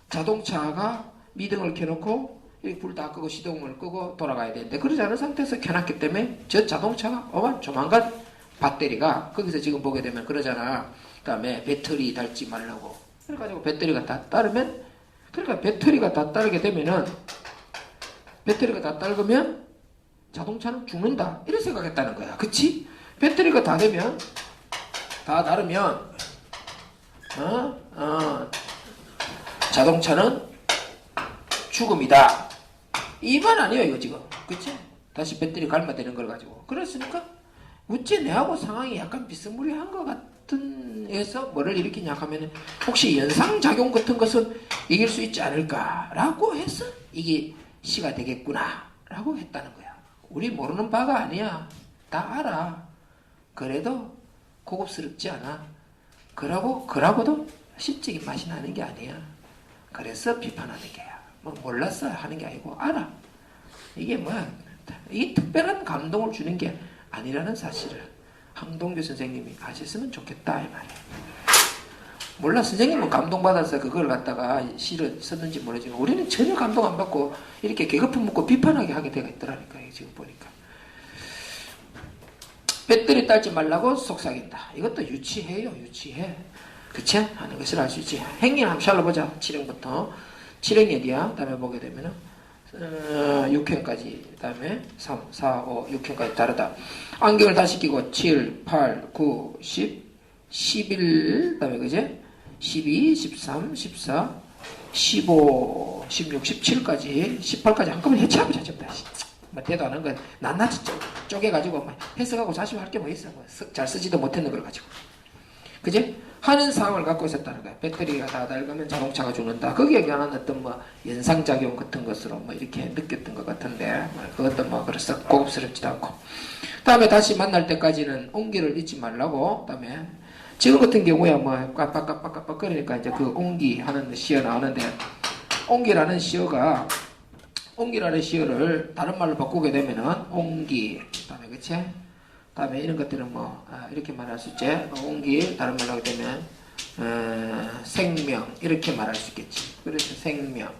B: 자동차가 미등을 켜놓고 불 다 끄고 시동을 끄고 돌아가야 되는데 그러지 않은 상태에서 켜놨기 때문에 저 자동차가 조만간 배터리가 거기서 지금 보게 되면 그러잖아. 그 다음에 배터리 달지 말라고. 그래가지고 배터리가 다 따르면, 그러니까 배터리가 다 따르게 되면은 배터리가 다 따르면 자동차는 죽는다 이런 생각했다는 거야. 그치? 배터리가 다 되면 다 다르면 자동차는 죽음이다 이 말 아니에요 이거 지금. 그치? 다시 배터리 갈아되는 걸 가지고. 그랬으니까 우째 내하고 상황이 약간 비스무리한 것 같은 해서 뭐를 일으키냐 하면 혹시 연상작용 같은 것은 이길 수 있지 않을까라고 해서 이게 시가 되겠구나 라고 했다는 거야. 우리 모르는 바가 아니야. 다 알아. 그래도 고급스럽지 않아. 그러고도 시적인 맛이 나는 게 아니야. 그래서 비판하는 게야. 뭐 몰랐어 하는 게 아니고 알아. 이게 뭐야. 이게 특별한 감동을 주는 게 아니라는 사실을 황동규 선생님이 아셨으면 좋겠다 이 말이야. 몰라 선생님은 감동받아서 그걸 갖다가 시를 썼는지 모르지만 우리는 전혀 감동 안 받고 이렇게 개거품 묻고 비판하게 하게 되어 있더라니까요. 지금 보니까 배터리 딸지 말라고 속삭인다. 이것도 유치해요. 유치해. 그치? 하는 것을 알 수 있지. 행위를 한번 잘라보자. 7행부터 7행이 어디야? 다음에 보게 되면은 6행까지 다음에 3, 4, 5, 6행까지 다르다. 안경을 다시 끼고 7, 8, 9, 10, 11 다음에 그제 12, 13, 14, 15, 16, 17까지 18까지 한꺼번에 해체하면 전부 다. 뭐 대도 안 한 건 낱낱이 쪼개가지고 해석하고 자시할 게 뭐 있어. 잘 쓰지도 못했는 걸 가지고. 그제? 하는 상황을 갖고 있었다는 거야. 배터리가 다 닳으면 자동차가 죽는다. 거기에 관한 어떤 뭐 연상작용 같은 것으로 뭐 이렇게 느꼈던 것 같은데 그것도 뭐 그래서 고급스럽지도 않고. 다음에 다시 만날 때까지는 온기를 잊지 말라고. 다음에 지금 같은 경우에 뭐 깜빡깜빡깜빡 거리니까 이제 그 온기 하는 시어 나오는데 온기라는 시어가 옹기라는 시어를 다른 말로 바꾸게 되면은 옹기, 그다음에 그치? 그다음에 이런 것들은 뭐 이렇게 말할 수 있지. 옹기 다른 말로 하게 되면 생명 이렇게 말할 수 있겠지. 그래서 생명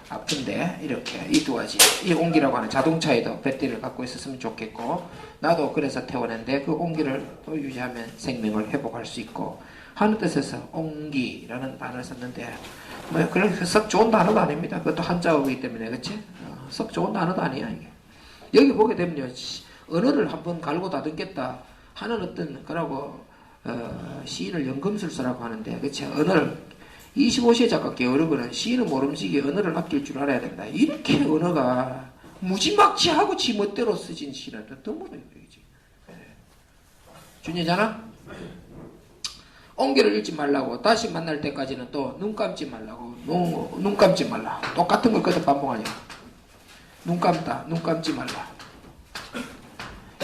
B: 아픈데 이렇게 이 두 가지 이 옹기라고 하는 자동차에도 배터리를 갖고 있었으면 좋겠고 나도 그래서 태어났는데 그 옹기를 또 유지하면 생명을 회복할 수 있고 하는 뜻에서 옹기라는 단어를 썼는데 뭐 그런 썩 좋은 단어도 아닙니다. 그것도 한자어이기 때문에 그치? 썩 좋은 단어도 아니야 이게. 여기 보게 되면요 언어를 한번 갈고 다듬겠다 하는 어떤 그라고 시인을 연금술사라고 하는데 그치? 언어를 25세 작가 게으르고는 시인은 모름지기 언어를 아낄 줄 알아야 된다. 이렇게 언어가 무지막지하고 지멋대로 쓰진 시는 드물어요. 준이잖아? 옹기를 읽지 말라고 다시 만날 때까지는 또 눈 감지 말라고 눈 감지 말라. 똑같은 걸 거듭 반복하냐. 눈 감다. 눈 감지 말라.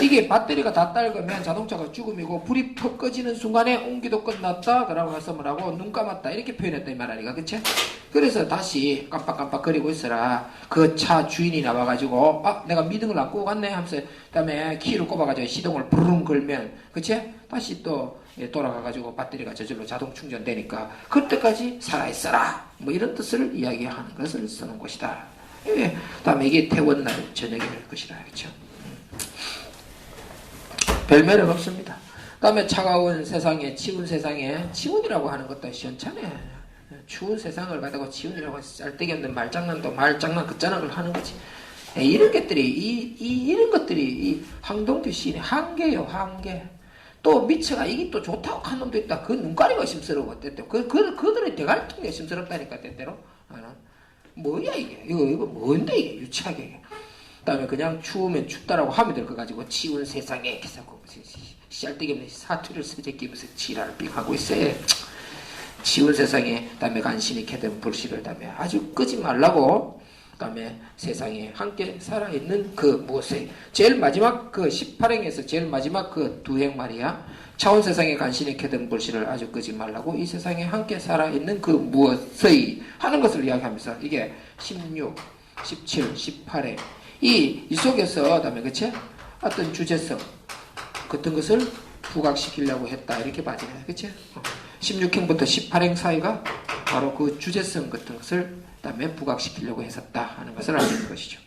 B: 이게 배터리가 다 딸거면 자동차가 죽음이고 불이 퍽 꺼지는 순간에 옹기도 끝났다 그러고 말씀을 하고 눈 감았다 이렇게 표현했다 이 말 아니가 그치? 그래서 다시 깜빡깜빡거리고 있어라. 그 차 주인이 나와가지고 내가 미등을 안 끄고 갔네 하면서 그다음에 키를 꼽아가지고 시동을 부르릉 걸면 그치? 다시 또 돌아가가지고 배터리가 저절로 자동 충전되니까 그때까지 살아있어라 뭐 이런 뜻을 이야기하는 것을 쓰는 것이다. 예. 그다음에 이게 태원날 저녁이 될 것이다 그쵸? 별 매력 없습니다. 그 다음에 차가운 세상에 치운 세상에 치운이라고 하는 것도 시원찮네. 추운 세상을 가다가 치운이라고 쌀데기 없는 말장난도 말장난 끝자는 걸 하는 거지. 이런 것들이 이런 것들이 이 황동규 시인의 한계요 한계. 또 미처가 이게 또 좋다고 한 놈도 있다. 그 눈가리가 심스러워. 그들의 대갈통이 심스럽다니까 때때로. 뭐야 이게 이거 뭔데 이게 유치하게. 그다음에 그냥 추우면 춥다라고 하면 될 거 가지고 치운 세상에 이렇게 자꾸 쌀데기 없는 사투리를 쓰제끼면서 지랄을 삑 하고 있어요. 치운 세상에 그다음에 간신히 캐던 불씨를 그다음에 아주 끄지 말라고 그다음에 세상에 함께 살아있는 그 무엇에 제일 마지막 그 18행에서 제일 마지막 그 두 행 말이야. 차온 세상에 간신히 캐던 불씨를 아주 끄지 말라고 이 세상에 함께 살아있는 그 무엇의 하는 것을 이야기하면서 이게 16, 17, 18행 이 속에서 그다음에 그치? 어떤 주제성 같은 것을 부각시키려고 했다 이렇게 봐야 그치? 16행부터 18행 사이가 바로 그 주제성 같은 것을 그다음에 부각시키려고 했었다 하는 것을 알는 것이죠.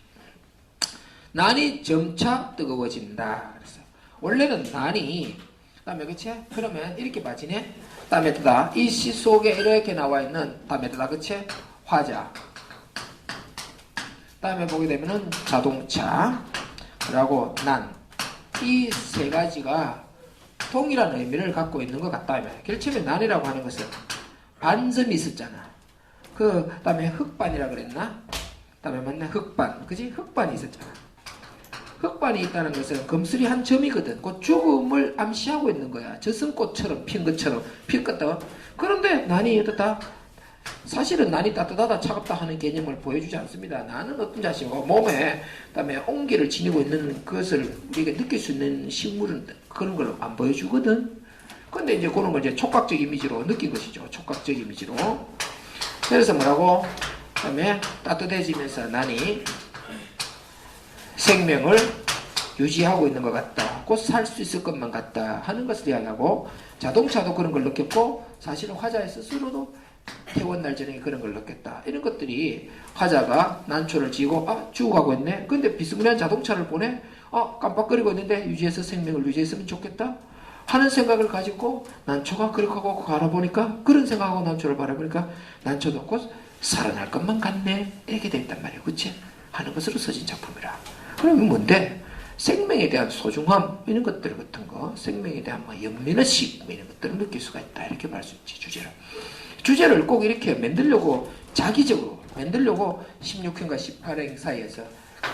B: 난이 점차 뜨거워진다. 그래서 원래는 난이 그다음에 그치? 그러면 이렇게 봐지네. 그다음에 또다 이 시 속에 이렇게 나와 있는 그다음에 또다 그치? 화자. 다음에 보게 되면은 자동차, 그리고 난. 이 세 가지가 동일한 의미를 갖고 있는 것 같다. 결처에 난이라고 하는 것은 반점이 있었잖아. 그 다음에 흑반이라 그랬나? 다음에 맞나? 흑반. 그지? 흑반이 있었잖아. 흑반이 있다는 것은 검술이 한 점이거든. 그 죽음을 암시하고 있는 거야. 저승꽃처럼 핀 것처럼 피었다. 그런데 난이 어떻다? 사실은 난이 따뜻하다 차갑다 하는 개념을 보여주지 않습니다. 나는 어떤 자신과 몸에 그다음에 온기를 지니고 있는 것을 우리가 느낄 수 있는 식물은 그런 걸 안 보여주거든. 근데 이제 그런 걸 이제 촉각적 이미지로 느낀 것이죠. 촉각적 이미지로. 그래서 뭐라고? 그다음에 따뜻해지면서 난이 생명을 유지하고 있는 것 같다. 곧 살 수 있을 것만 같다 하는 것을 이야기하고 자동차도 그런 걸 느꼈고 사실은 화자의 스스로도 태원날 저녁에 그런 걸 느꼈다. 이런 것들이 화자가 난초를 지고 죽어가고 있네. 근데 비스무리한 자동차를 보내. 깜빡거리고 있는데 유지해서 생명을 유지했으면 좋겠다 하는 생각을 가지고 난초가 그렇게 하고 갈아보니까 그런 생각하고 난초를 바라보니까 난초도 곧 살아날 것만 같네. 이렇게 됐단 말이에요. 그치? 하는 것으로 써진 작품이라. 그러면 뭔데? 생명에 대한 소중함 이런 것들 같은 거 생명에 대한 연민의식 이런 것들을 느낄 수가 있다. 이렇게 말할 수 있지. 주제를 꼭 이렇게 만들려고 자기적으로 만들려고 16행과 18행 사이에서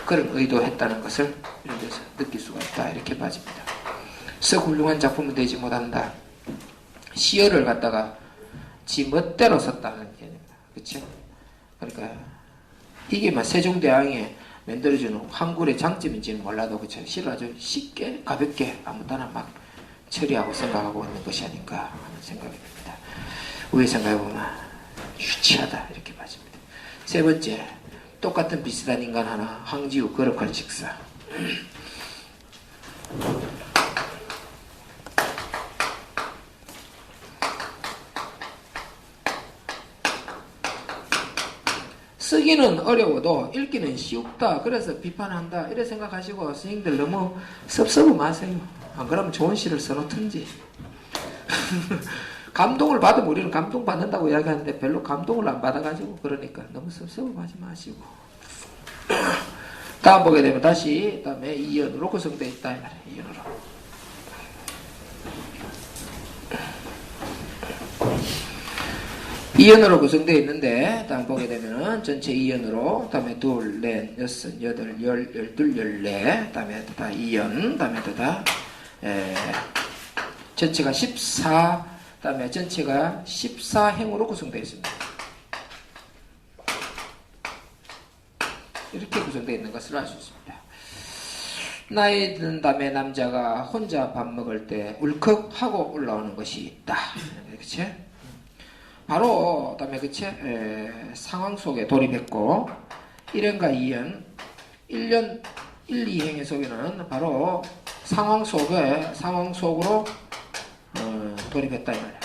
B: 그런 의도했다는 것을 이런 데서 느낄 수가 있다. 이렇게 봐집니다. 썩 훌륭한 작품은 되지 못한다. 시어를 갖다가 지 멋대로 썼다는 개념이다. 그치? 그러니까 이게 세종대왕에 만들어주는 한글의 장점인지는 몰라도 그쵸? 시를 아주 쉽게 가볍게 아무데나 막 처리하고 생각하고 있는 것이 아닌가 하는 생각이 듭니다. 우리 생각해보면 유치하다 이렇게 봐집니다. 세 번째 똑같은 비슷한 인간 하나, 황지우 거룩할 직사. 쓰기는 어려워도 읽기는 쉽다. 그래서 비판한다. 이래 생각하시고 스님들 너무 섭섭해 마세요. 안 그러면 좋은 시를 써놓든지. 감동을 받으면 우리는 감동받는다고 이야기하는데 별로 감동을 안 받아가지고 그러니까 너무 섭섭하지 마시고. 다음 보게 되면 다시 다음에 이연으로 구성되어 있다. 이 말이에요. 이연으로. 이연으로 구성되어 있는데 다음 보게 되면은 전체 이연으로 다음에 둘, 넷, 여섯, 여덟, 열, 열둘, 열네 다음에 다 이연 다음에 다 전체가 14 다음에 전체가 14행으로 구성되어 있습니다. 이렇게 구성되어 있는 것을 알 수 있습니다. 나이 든 다음에 남자가 혼자 밥 먹을 때 울컥하고 올라오는 것이 있다. 그치? 바로 다음에 그치? 상황 속에 돌입했고 1연과 2연 1년 1, 2행의 속에는 바로 상황 속으로 돌입했다 이 말이야.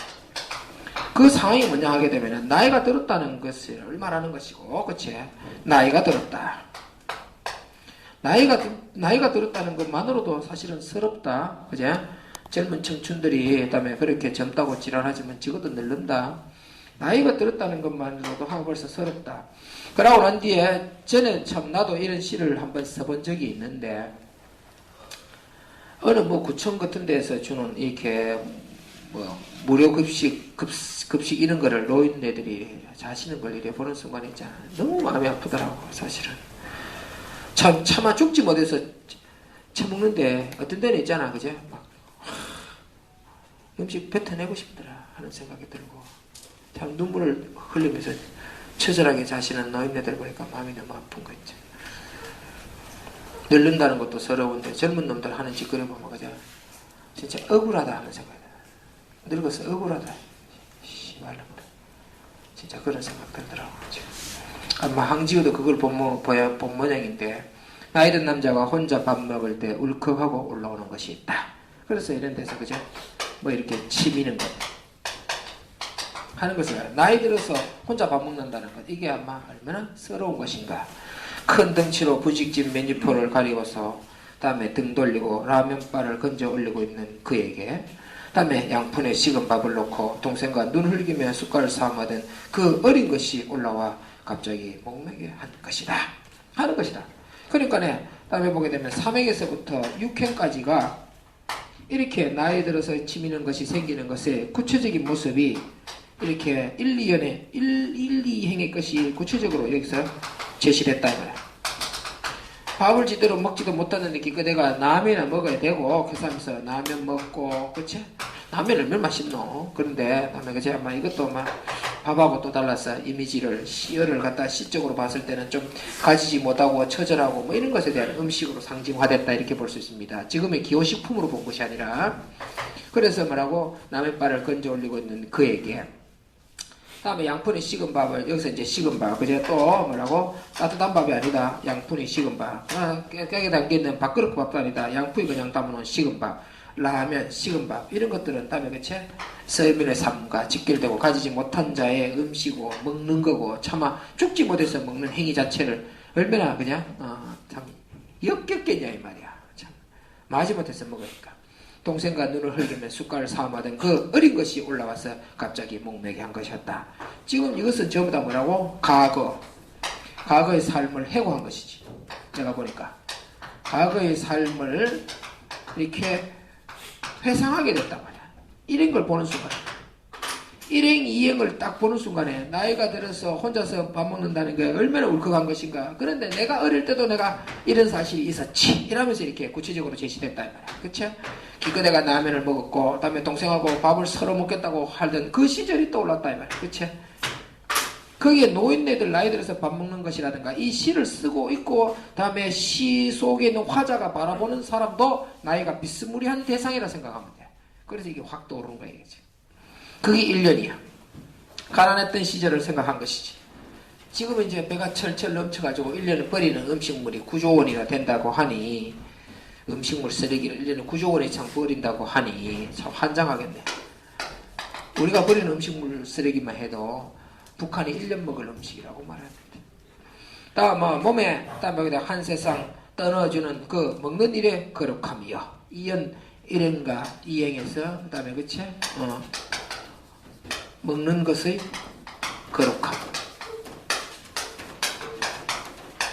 B: 그 상황이 뭐냐 하게 되면 나이가 들었다는 것을 말하는 것이고, 그치? 나이가 들었다. 나이가 들었다는 것만으로도 사실은 서럽다, 그치? 젊은 청춘들이 그다음에 그렇게 젊다고 지랄하지만 적어도 늙는다. 나이가 들었다는 것만으로도 하고 벌써 서럽다. 그러고 난 뒤에 전에 참 나도 이런 시를 한번 써본 적이 있는데 어느 뭐 구청 같은 데서 주는 이렇게 뭐 무료 급식 이런 거를 노인네들이 자시는 걸 이래 보는 순간에 있잖아. 너무 마음이 아프더라고 사실은. 참 차마 죽지 못해서 처먹는데 어떤 데는 있잖아, 그제? 막 음식 뱉어내고 싶더라 하는 생각이 들고 참 눈물을 흘리면서 처절하게 자시는 노인네들 보니까 마음이 너무 아픈 거 있지. 늙는다는 것도 서러운데 젊은 놈들 하는 짓거리 보면 그죠? 진짜 억울하다 하는 생각이 들어요. 늙어서 억울하다. 씨발놈들. 진짜 그런 생각 들더라고. 아마 항지우도 그걸 본 모양인데 나이 든 남자가 혼자 밥 먹을 때 울컥하고 올라오는 것이 있다. 그래서 이런 데서 그죠? 뭐 이렇게 치미는 것 하는 것을 나이 들어서 혼자 밥 먹는다는 것 이게 아마 얼마나 서러운 것인가. 큰 덩치로 부식집 메뉴표를 가리고서 다음에 등 돌리고 라면바를 건져 올리고 있는 그에게 다음에 양푼에 식은 밥을 놓고 동생과 눈 흘기며 숟갈을 삼아든 그 어린 것이 올라와 갑자기 목매게 한 것이다 하는 것이다. 그러니까 다음에 보게 되면 3행에서부터 6행까지가 이렇게 나이 들어서 치미는 것이 생기는 것의 구체적인 모습이 이렇게 1, 2행의 것이 구체적으로 여기서 제시됐다 이거야. 밥을 제대로 먹지도 못하는데 기껏내가 라면이나 먹어야 되고 그래서 하면서 라면 먹고 그치? 라면 얼마나 맛있노? 그런데 라면 그치? 아마 이것도 막 밥하고 또 달라서 이미지를 시어를 갖다 시적으로 봤을 때는 좀 가지지 못하고 처절하고 뭐 이런 것에 대한 음식으로 상징화됐다 이렇게 볼 수 있습니다. 지금의 기호식품으로 본 것이 아니라 그래서 뭐라고 라면바를 건져 올리고 있는 그에게 다음에 양푼이 식은 밥을 여기서 이제 식은 밥 그제 또 뭐라고 따뜻한 밥이 아니다 양푼이 식은 밥 깨게 담겨있는 밥그릇 밥도 아니다 양푼이 그냥 담아놓은 식은 밥 라면 식은 밥 이런 것들은 다음에 그치 서민의 삶과 직결되고 가지지 못한 자의 음식이고 먹는 거고 차마 죽지 못해서 먹는 행위 자체를 얼마나 그냥 참 역겹겠냐 이 말이야. 참 마지못해서 먹으니까 동생과 눈을 흘리며 숟갈을 삼아든 그 어린 것이 올라와서 갑자기 목매게 한 것이었다. 지금 이것은 전부 다 뭐라고? 과거의 삶을 해고한 것이지. 내가 보니까 과거의 삶을 이렇게 회상하게 됐단 말이야. 이런 걸 보는 순간 1행, 2행을 딱 보는 순간에 나이가 들어서 혼자서 밥 먹는다는 게 얼마나 울컥한 것인가. 그런데 내가 어릴 때도 내가 이런 사실이 있었지 이러면서 이렇게 구체적으로 제시됐다 이 말이야. 그치? 기껏 내가 라면을 먹었고 그 다음에 동생하고 밥을 서로 먹겠다고 하던 그 시절이 떠올랐다 이 말이야. 그치? 거기에 노인네들 나이 들어서 밥 먹는 것이라든가 이 시를 쓰고 있고 다음에 시 속에 있는 화자가 바라보는 사람도 나이가 비스무리한 대상이라 생각하면 돼. 그래서 이게 확 떠오르는 거야. 그게 1년이야. 가난했던 시절을 생각한 것이지. 지금은 이제 배가 철철 넘쳐가지고 1년에 버리는 음식물이 9조 원이나 된다고 하니, 음식물 쓰레기를 1년에 9조 원 이상 버린다고 하니 참 환장하겠네. 우리가 버리는 음식물 쓰레기만 해도 북한이 1년 먹을 음식이라고 말합니다. 다음 몸에 여기다 한 세상 떠넣어주는 그 먹는 일의 거룩함이요. 이연 일행과 이행에서 그 다음에 그치? 먹는 것의 거룩함.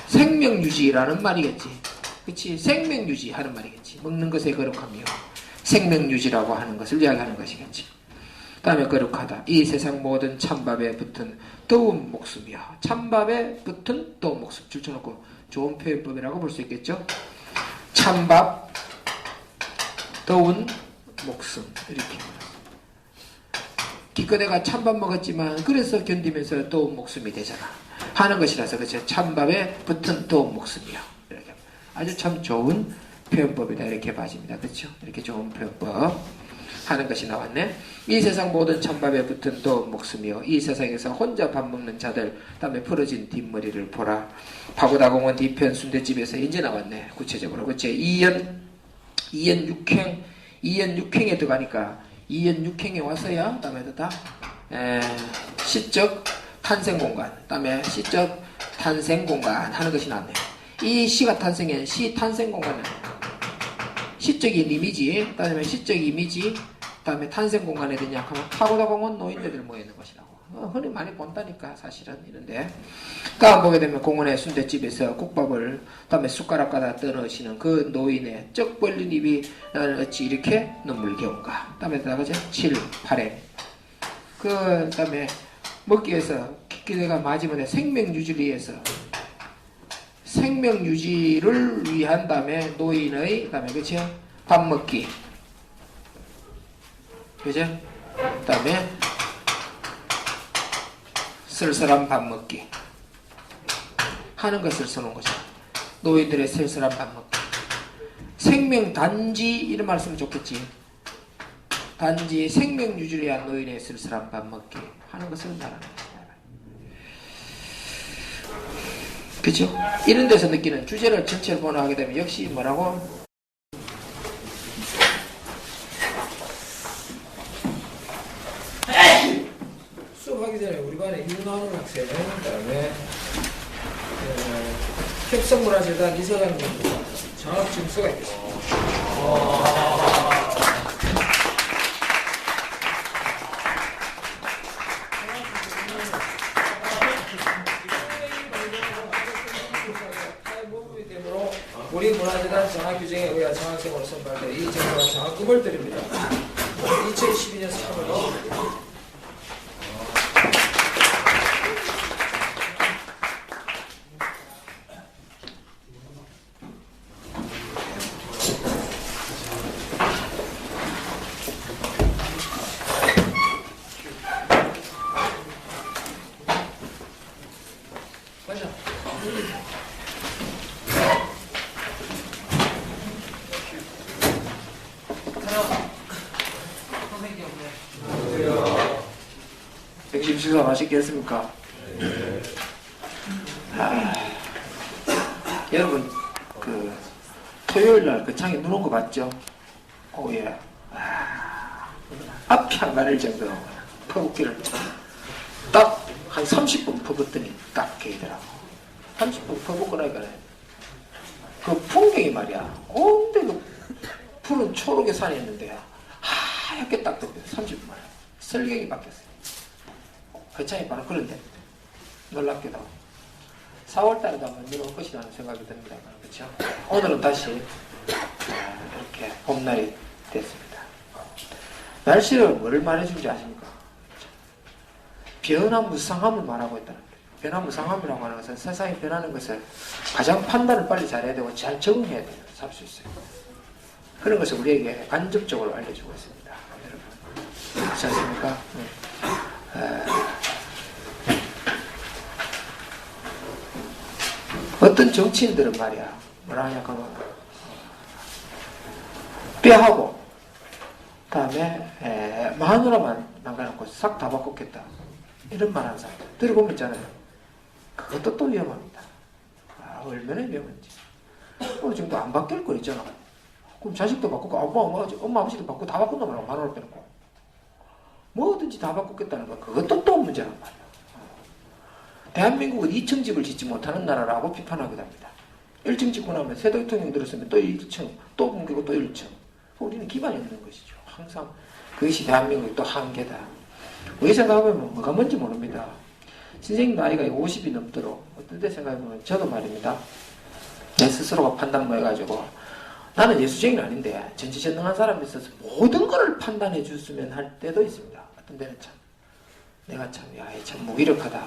B: 생명유지라는 말이겠지. 그치? 생명유지 하는 말이겠지. 먹는 것의 거룩함이요. 생명유지라고 하는 것을 이야기하는 것이겠지. 그 다음에 거룩하다. 이 세상 모든 찬밥에 붙은 더운 목숨이요. 찬밥에 붙은 더운 목숨. 줄쳐놓고 좋은 표현법이라고 볼 수 있겠죠. 찬밥, 더운 목숨. 이렇게. 기껏 내가 찬밥 먹었지만 그래서 견디면서 더운 목숨이 되잖아. 하는 것이라서 그렇죠. 찬밥에 붙은 더운 목숨이요. 이렇게. 아주 참 좋은 표현법이다. 이렇게 봐집니다. 그렇죠? 이렇게 좋은 표현법 하는 것이 나왔네. 이 세상 모든 찬밥에 붙은 더운 목숨이요. 이 세상에서 혼자 밥 먹는 자들. 다음에 풀어진 뒷머리를 보라. 파고다공원 뒤편 순대집에서 이제 나왔네. 구체적으로. 그치? 이연 육행에 들어가니까 이연 육행에 와서야 다음에 다 시적 탄생 공간, 다음에 시적 탄생 공간 하는 것이 나왔네. 이 시가 탄생한 시 탄생 공간은 시적인 이미지, 다음에 시적 이미지, 다음에 탄생 공간에 되냐 하면 파고다공원 노인네들 모여 있는 것이라고. 흔히 많이 본다니까 사실은 이런데. 다음 보게 되면 공원의 순대집에서 국밥을 다음에 숟가락 가다 떠넣으시는 그 노인의 쩍 벌린 입이 나는 어찌 이렇게 눈물겨운가. 다음에 나가죠 7, 8행. 그 다음에 먹기 위해서 기대가 마지막에 생명유지를 위해서 생명유지를 위한 다음에 노인의 다음에 그쵸 밥 먹기. 그죠? 그 다음에 쓸쓸한 밥 먹기 하는 것을 써놓은 거죠. 노인들의 쓸쓸한 밥 먹기. 생명단지 이런 말 쓰면 좋겠지. 단지 생명유지를 위한 노인의 쓸쓸한 밥 먹기 하는 것을 말하는 것입니다. 그죠? 이런 데서 느끼는 주제를 전체를 번호하게 되면 역시 뭐라고? 수업하기 전에 우리 반에 윤나는 학생, 그 다음에 협성문화재단 이사장님 장학 증서가 있겠습니다. 우리 문화재단 장학규정에 의한 장학생으로 선발돼 이 정부가 장학금을 드립니다. 2012년 3월 20일. 백십 식사 맛있겠습니까? 네. 여러분 그 토요일날 그 창에 눈 온 거 봤죠? 오예. 앞이 안 가릴 정도로 퍼붓기를 딱 한 30분 퍼붓더니 딱 개이더라고. 30분 퍼붓고 나니까 그 풍경이 말이야. 온데 그 푸른 초록의 산이 있는데 하얗게 딱 덮여. 30분 만에 설경이 바뀌었어요. 그 차이 바로 그런데 놀랍게도 4월달에도 한번 내려올 것이라는 생각이 듭니다. 그렇죠? 오늘은 다시 이렇게 봄날이 됐습니다. 날씨를 뭘 말해준지 아십니까? 변화무쌍함을 말하고 있다는 거예요. 변화무쌍함이라고 하는 것은 세상이 변하는 것을 가장 판단을 빨리 잘해야 되고 잘 적응해야 돼요. 살 수 있어요. 그런 것을 우리에게 간접적으로 알려주고 있습니다. 여러분 그렇지 않습니까? 어떤 정치인들은 말이야 뭐라 하냐 그러면 뼈하고 다음에 마누라만 남겨놓고 싹 다 바꿨겠다 이런 말 하는 사람 들어보면 있잖아요. 그것도 또 위험합니다. 얼마나 위험한지. 어느 정도 안 바뀔 거 있잖아. 그럼 자식도 바꾸고 엄마 아버지도 바꾸고 다 바꾼단 말이야. 만원을 빼놓고 뭐든지 다 바꾸겠다는 거. 그것도 또 문제란 말이야. 대한민국은 2층 집을 짓지 못하는 나라라고 비판하기도 합니다. 1층 짓고 나면 새 대통령 들었으면 또 1층 또 옮기고 또 1층. 우리는 기반이 없는 것이죠. 항상 그것이 대한민국의 또 한계다. 왜 생각하면 뭐가 뭔지 모릅니다. 선생님 나이가 50이 넘도록 어떤 때 생각해보면 저도 말입니다. 내 스스로가 판단 뭐 해가지고 나는 예수쟁이는 아닌데 전지전능한 사람이 있어서 모든 것을 판단해 줬으면 할 때도 있습니다. 어떤 데는 참 내가 참 무기력하다.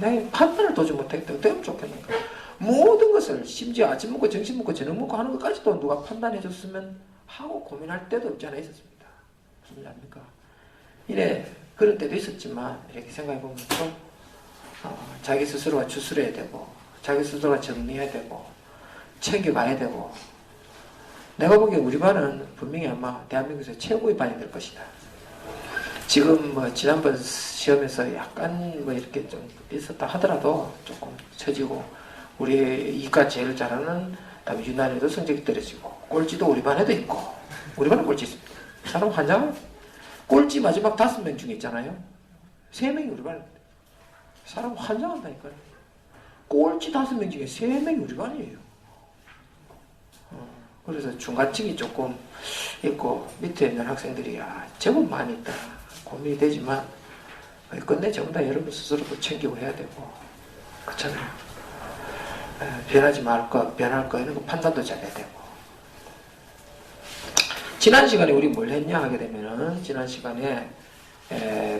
B: 내가 판단을 도저히 못하겠다. 어떻게 좋겠는가. 모든 것을 심지어 아침 먹고 점심 먹고 저녁 먹고 하는 것까지도 누가 판단해 줬으면 하고 고민할 때도 없지 않아 있었습니다. 무슨 말입니까? 이래 그런 때도 있었지만 이렇게 생각해보면 또 자기 스스로가 추스려야 되고 자기 스스로가 정리해야 되고 챙겨가야 되고 내가 보기에 우리 반은 분명히 아마 대한민국에서 최고의 반이 될 것이다. 지금 뭐 지난번 시험에서 약간 뭐 이렇게 좀 있었다 하더라도 조금 처지고 우리 이과 제일 잘하는 다음에 유난히도 성적이 떨어지고 꼴찌도 우리 반에도 있고 우리 반은 꼴찌 있습니다. 사람 환장 꼴찌 마지막 5명 중에 있잖아요. 3명이 우리 반입니다. 사람 환장한다니까요. 꼴찌 5명 중에 3명이 우리 반이에요. 그래서 중간층이 조금 있고 밑에 있는 학생들이 제법 많이 있다. 고민이 되지만 끝내 전부 다 여러분 스스로도 챙기고 해야 되고 그렇잖아요. 변하지 말 것, 변할 거 이런 거 판단도 잘해야 되고. 지난 시간에 우리 뭘 했냐 하게 되면은 지난 시간에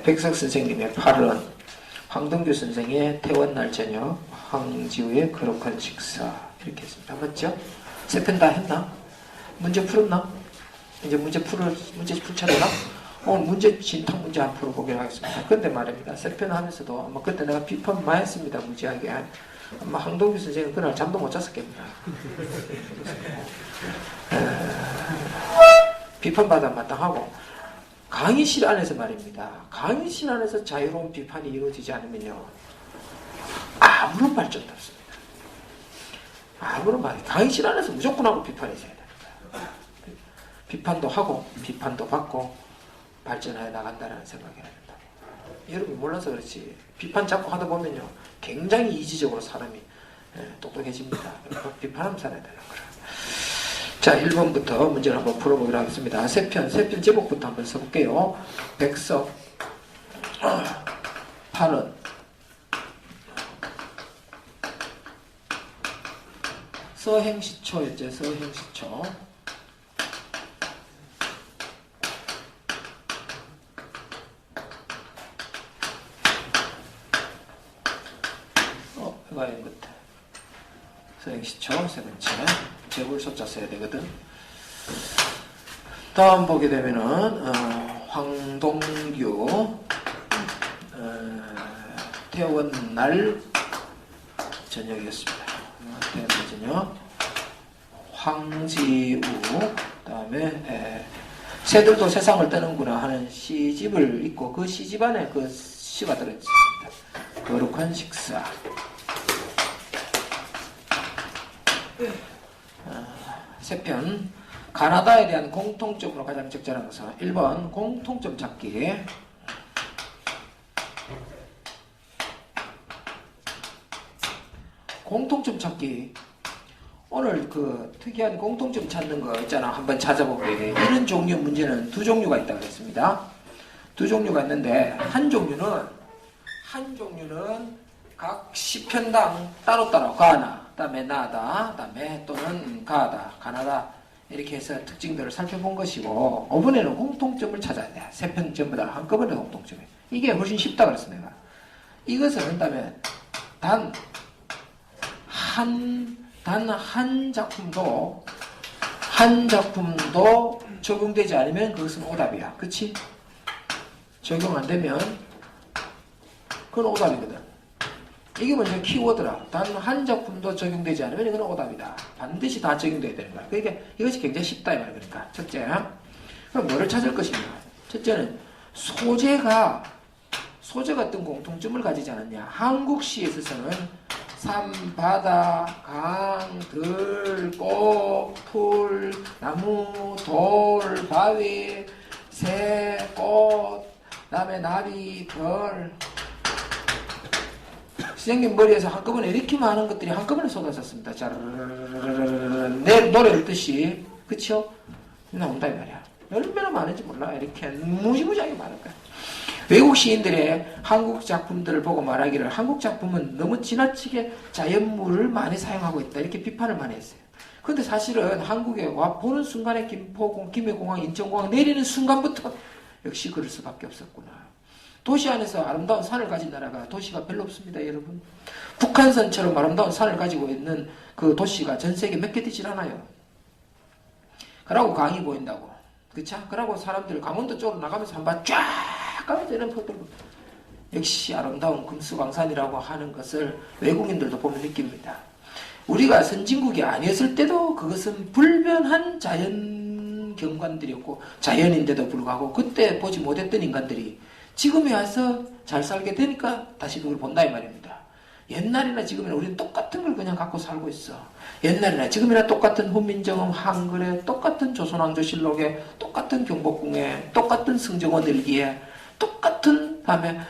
B: 백석 선생님의 8원, 황동규 선생의 태원날 저녁, 황지우의 거룩한 식사 이렇게 했습니다. 맞죠? 3편 다 했나? 문제 풀었나? 이제 문제 풀 차례나? 오늘 문제 진탕 문제 한 풀어 보기로 하겠습니다. 근데 말입니다. 3편 하면서도 아마 그때 내가 비판 많이 했습니다. 무지하게. 아마 황동규 선생은 그날 잠도 못 잤었겠구나. 비판받아 마땅하고 강의실 안에서 말입니다. 강의실 안에서 자유로운 비판이 이루어지지 않으면요. 아무런 발전도 없습니다. 아무런 말이 강의실 안에서 무조건 하고 비판이 있어야 됩니다. 비판도 하고 비판도 받고 발전해 나간다는 생각이 납니다. 여러분이 몰라서 그렇지 비판 자꾸 하다 보면요 굉장히 이지적으로 사람이 똑똑해집니다. 비판하면 살아야 되는 거라. 자 1번부터 문제를 한번 풀어보도록 하겠습니다. 3편 제목부터 한번 써볼게요. 백석 8원 서행시초였죠. 서행시초. 해봐야 것 같아. 서행시초 세 번째. 제볼 소자 써야 되거든. 다음 보게 되면은 황동규 태원날 저녁이었습니다. 태원날 저녁. 황지우 그다음에 새들도 세상을 떠는구나 하는 시집을 읽고 그 시집 안에 그 시가 들어있습니다. 거룩한 식사. 세 편 가나다에 대한 공통점으로 가장 적절한 것은 1번 공통점 찾기. 공통점 찾기. 오늘 그 특이한 공통점 찾는 거 있잖아. 한번 찾아보게. 이런 종류 문제는 2종류가 있다고 했습니다. 2종류가 있는데 한 종류는 각 시편당 따로따로 가나, 그다음에 나다, 그다음에 또는 가다, 가나다 이렇게 해서 특징들을 살펴본 것이고 5번에는 공통점을 찾아야 돼. 3편 전부 다 한꺼번에 공통점이. 이게 훨씬 쉽다 그랬어 내가. 이것을 한다면 단 한 작품도 적용되지 않으면 그것은 오답이야. 그치? 적용 안 되면 그건 오답이거든. 이게 먼저 키워드라. 단 한 작품도 적용되지 않으면 이건 오답이다. 반드시 다 적용돼야 되는 거야. 그러니까 이것이 굉장히 쉽다 이 말. 그러니까 첫째, 그럼 뭐를 찾을 것인가? 첫째는 소재가 소재가 어떤 공통점을 가지지 않았냐. 한국 시에 있어서는 산, 바다, 강, 들, 꽃, 풀, 나무, 돌, 바위, 새, 꽃, 그다음에 나비, 별. 선생님 머리에서 한꺼번에 이렇게 많은 것들이 한꺼번에 쏟아졌습니다. 내 노래 읽듯이. 그쵸? 나온다 이 말이야. 얼마나 많은지 몰라. 이렇게 무지무지하게 많을 거야. 외국 시인들의 한국 작품들을 보고 말하기를 한국 작품은 너무 지나치게 자연물을 많이 사용하고 있다. 이렇게 비판을 많이 했어요. 그런데 사실은 한국에 와 보는 순간에 김포공, 김해공항, 인천공항 내리는 순간부터 역시 그럴 수밖에 없었구나. 도시 안에서 아름다운 산을 가진 나라가 도시가 별로 없습니다, 여러분. 북한산처럼 아름다운 산을 가지고 있는 그 도시가 전 세계 몇 개 되질 않아요. 그러고 강이 보인다고. 그쵸? 그러고 사람들 강원도 쪽으로 나가면서 한번 쫙 가면서 이런 포들 역시 아름다운 금수강산이라고 하는 것을 외국인들도 보면 느낍니다. 우리가 선진국이 아니었을 때도 그것은 불변한 자연 경관들이었고 자연인데도 불구하고 그때 보지 못했던 인간들이 지금에 와서 잘 살게 되니까 다시 그걸 본다 이 말입니다. 옛날이나 지금이나 우리는 똑같은 걸 그냥 갖고 살고 있어. 옛날이나 지금이나 똑같은 훈민정음 한글에 똑같은 조선왕조실록에 똑같은 경복궁에 똑같은 승정원 일기에 똑같은 다음에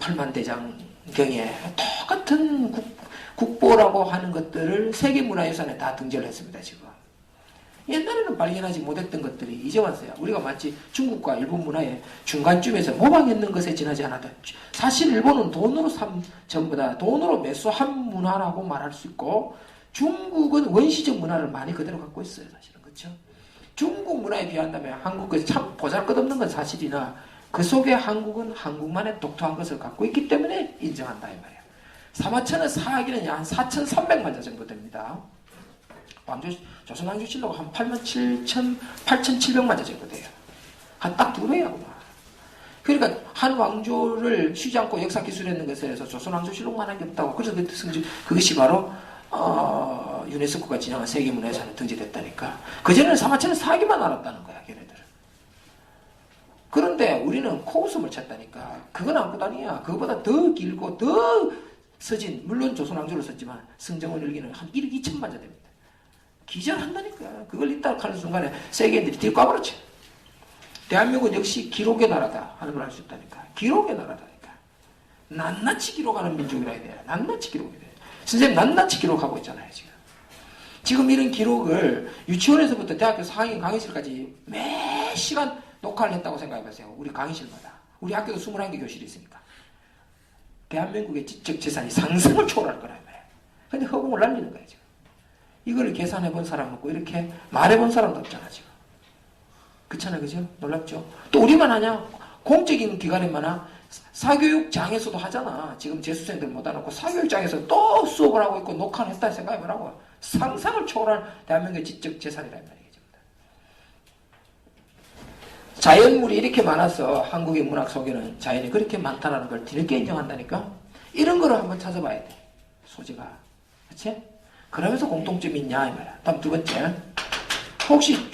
B: 팔만대장경에 똑같은 국보라고 하는 것들을 세계문화유산에 다 등재를 했습니다. 지금 옛날에는 발견하지 못했던 것들이 이제 왔어요. 우리가 마치 중국과 일본 문화의 중간쯤에서 모방했는 것에 지나지 않았다. 사실 일본은 돈으로 전부 다 돈으로 매수한 문화라고 말할 수 있고 중국은 원시적 문화를 많이 그대로 갖고 있어요. 사실은 그렇죠. 중국 문화에 비한다면 한국은 참 보잘것없는 건 사실이나 그 속에 한국은 한국만의 독특한 것을 갖고 있기 때문에 인정한다 이 말이에요. 사마천의 사하기는 한 4,300만 자 정도 됩니다. 조선왕조실록 한 8,700만 자 정도 돼요. 한 딱 2배야구나. 그러니까 한 왕조를 쉬지 않고 역사 기술했는 것에 대해서 조선왕조실록만 한 게 없다고. 그래서 그것이 바로 유네스코가 지정한 세계문화유산에 등재됐다니까. 그전에는 사마천의 사하기만 알았다는 거야, 걔네들은. 그런데 우리는 코웃음을 쳤다니까. 그건 아무것도 아니야. 그거보다 더 길고 더 서진, 물론 조선왕조를 썼지만 승정원 일기는 한 1억 2천만 자 됩니다. 기절한다니까. 그걸 있다 하는 순간에 세계인들이 뒤로 까버렸지. 대한민국은 역시 기록의 나라다 하는 걸 알 수 있다니까. 기록의 나라다니까. 낱낱이 기록하는 민족이라 해야 돼. 낱낱이 기록해야 돼. 선생님 낱낱이 기록하고 있잖아요 지금. 지금 이런 기록을 유치원에서부터 대학교 4학년 강의실까지 매 시간 녹화를 했다고 생각해보세요. 우리 강의실마다. 우리 학교도 21개 교실이 있으니까. 대한민국의 지적 재산이 상승을 초월할 거란 말이에요. 근데 허공을 날리는 거예요 지금. 이걸 계산해본 사람 없고 이렇게 말해본 사람도 없잖아 지금. 그렇잖아요, 그죠? 놀랍죠? 또 우리만 하냐? 공적인 기관에만 하나? 사교육장에서도 하잖아. 지금 재수생들 못해놓고 사교육장에서 또 수업을 하고 있고 녹화를 했다 생각해보라고. 상상을 초월한 대한민국의 지적 재산이란 말이겠죠. 자연물이 이렇게 많아서 한국의 문학 속에는 자연이 그렇게 많다는 걸 뒤늦게 인정한다니까? 이런 거를 한번 찾아봐야 돼. 소재가. 그치? 그러면서 공통점이 있냐 이 말이야. 다음 두 번째, 혹시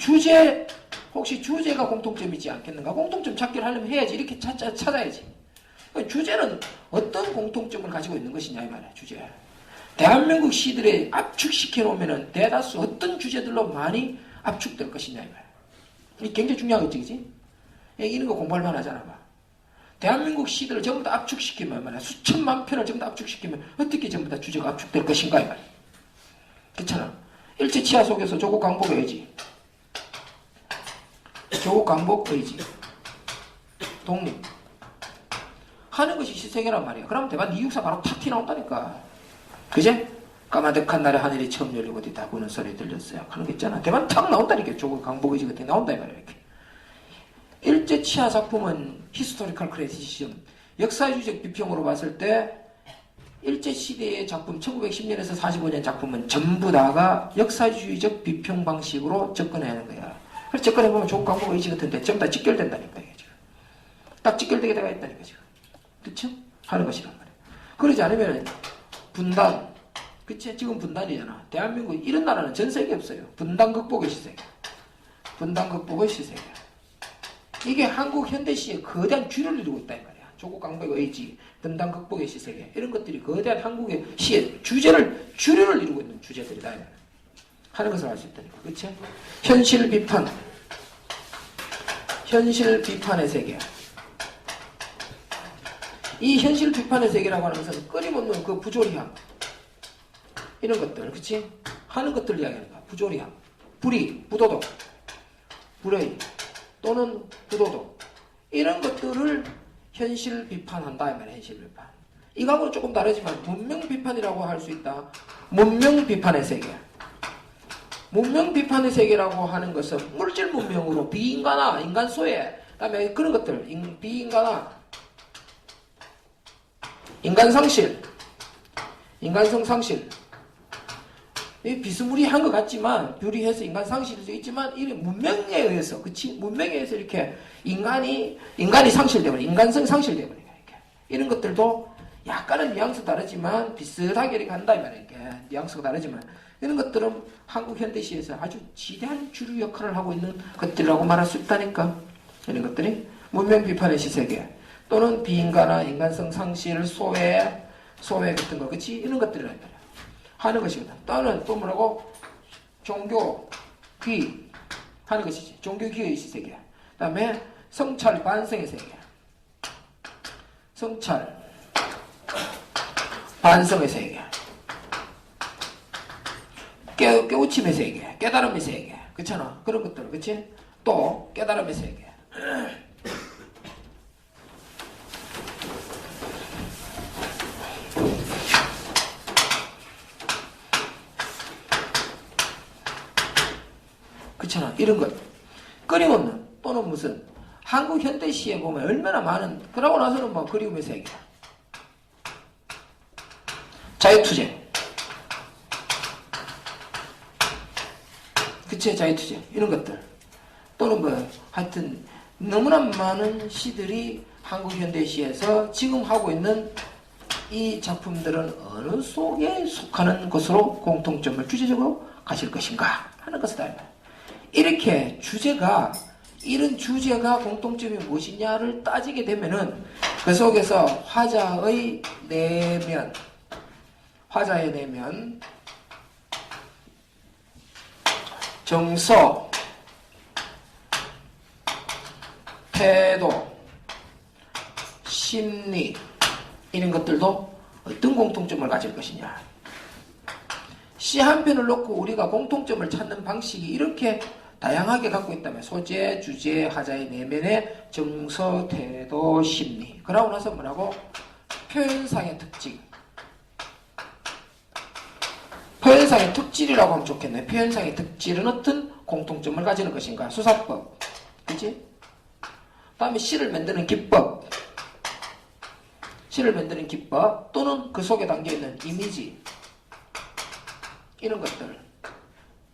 B: 주제가 공통점이지 않겠는가? 공통점 찾기를 하려면 해야지. 이렇게 찾아야지. 주제는 어떤 공통점을 가지고 있는 것이냐 이 말이야. 주제. 대한민국 시들에 압축시켜 놓으면은 대다수 어떤 주제들로 많이 압축될 것이냐 이 말이야. 이게 굉장히 중요한 거지, 그지? 이런 거 공부할 만하잖아. 봐. 대한민국 시들을 전부 다 압축시키면 말이야. 수천만 편을 전부 다 압축시키면 어떻게 전부 다 주제가 압축될 것인가 이 말이야. 그렇잖아. 일제치하 속에서 조국 강복 의지, 조국 강복 의지, 독립 하는 것이 시세계란 말이야. 그러면 대만 이육사 바로 탁 튀어나온다니까. 그제? 까마득한 날에 하늘이 처음 열리고 뒤다 부는 소리 들렸어요. 그런 거 있잖아. 대만 탁 나온다니까. 조국 강복 의지 같은 게 나온다 이 말이야. 이렇게. 일제치하 작품은 히스토리컬 크리티시즘, 역사주의적 비평으로 봤을 때 일제시대의 작품 1910년에서 45년 작품은 전부 다가 역사주의적 비평 방식으로 접근해야 하는 거야. 그래서 접근해보면 조국 강복 의지 같은데 전부 다 직결된다니까. 이게 지금. 딱 직결되게 되어 있다니까 지금. 그쵸? 하는 것이란 말이야. 그러지 않으면 분단. 그치? 지금 분단이잖아. 대한민국 이런 나라는 전 세계에 없어요. 분단 극복의 시세계. 분단 극복의 시세계. 이게 한국 현대시에 거대한 쥐를 이루고 있다 이 말이야. 조국 강백의 의지, 분단 극복의 시세계 이런 것들이 거대한 한국의 시의 주류를 이루고 있는 주제들이다 하는 것을 알 수 있다니까. 그치? 현실 비판의 세계. 이 현실 비판의 세계라고 하는 것은 끊임없는 그 부조리함 이런 것들, 그치? 하는 것들을 이야기하는 거야. 부조리함, 부도덕, 불의 또는 부도덕 이런 것들을 현실 비판한다 이 말이야. 현실 비판. 이거하고는 조금 다르지만 문명 비판이라고 할 수 있다. 문명 비판의 세계. 문명 비판의 세계라고 하는 것은 물질 문명으로 비인간화, 인간 소외, 그다음에 그런 것들, 비인간화, 인간 상실, 인간성 상실. 비스무리한 것 같지만 비리해서 인간 상실일 수 있지만 이 문명에 의해서, 그치? 문명에 의해서 이렇게 인간이 상실되버려, 인간성 상실되버려. 이런 것들도 약간은 뉘앙스 다르지만 비슷하게 이렇게 한다 이 말이야. 뉘앙스가 다르지만 이런 것들은 한국 현대시에서 아주 지대한 주류 역할을 하고 있는 것들이라고 말할 수 있다니까. 이런 것들이 문명 비판의 시세계 또는 비인간화, 인간성 상실, 소외 같은 거, 그치? 이런 것들이란 말이야. 하는 것이거든. 또는 또 뭐라고? 종교 귀 하는 것이지. 종교 귀의 시세계. 그 다음에 성찰 반성의 세계. 성찰 반성의 세계. 깨우침의 세계. 깨달음의 세계. 그렇잖아. 그런 것들. 그치? 또 깨달음의 세계. 그렇잖아. 이런 것. 끊임없는 또는 무슨 한국 현대시에 보면 얼마나 많은, 그러고 나서는 뭐 그리움의 세계, 자유투쟁, 그치? 자유투쟁 이런 것들 또는 뭐 하여튼 너무나 많은 시들이 한국 현대시에서 지금 하고 있는 이 작품들은 어느 속에 속하는 것으로 공통점을 주제적으로 가질 것인가 하는 것이다. 이렇게 이런 주제가 공통점이 무엇이냐를 따지게 되면은 그 속에서 화자의 내면, 정서, 태도, 심리 이런 것들도 어떤 공통점을 가질 것이냐. 시 한 편을 놓고 우리가 공통점을 찾는 방식이 이렇게 다양하게 갖고 있다면 소재, 주제, 화자의 내면의 정서, 태도, 심리. 그러고 나서 뭐라고? 표현상의 특징. 표현상의 특질이라고 하면 좋겠네. 표현상의 특질은 어떤 공통점을 가지는 것인가? 수사법. 그치? 다음에 시를 만드는 기법. 시를 만드는 기법 또는 그 속에 담겨있는 이미지. 이런 것들.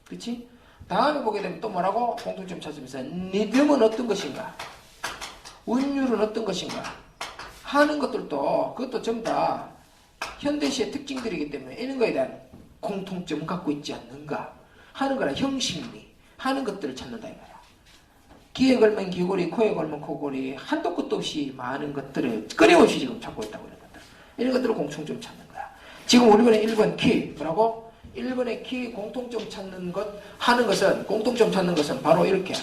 B: 그치? 다음에 보게 되면 또 뭐라고? 공통점 찾으면서 리듬은 어떤 것인가? 운율은 어떤 것인가? 하는 것들도 그것도 전부 다 현대시의 특징들이기 때문에 이런 거에 대한 공통점을 갖고 있지 않는가 하는 거라. 형식미 하는 것들을 찾는다 이 말이야. 귀에 걸면 귀걸이, 코에 걸면 코걸이, 한도 끝도 없이 많은 것들을 끊임없이 지금 찾고 있다고. 이런 것들을 공통점 찾는 거야. 지금 우리 번에 1번 키 뭐라고? 1번의 키 공통점 찾는 것 하는 것은, 공통점 찾는 것은 바로 이렇게,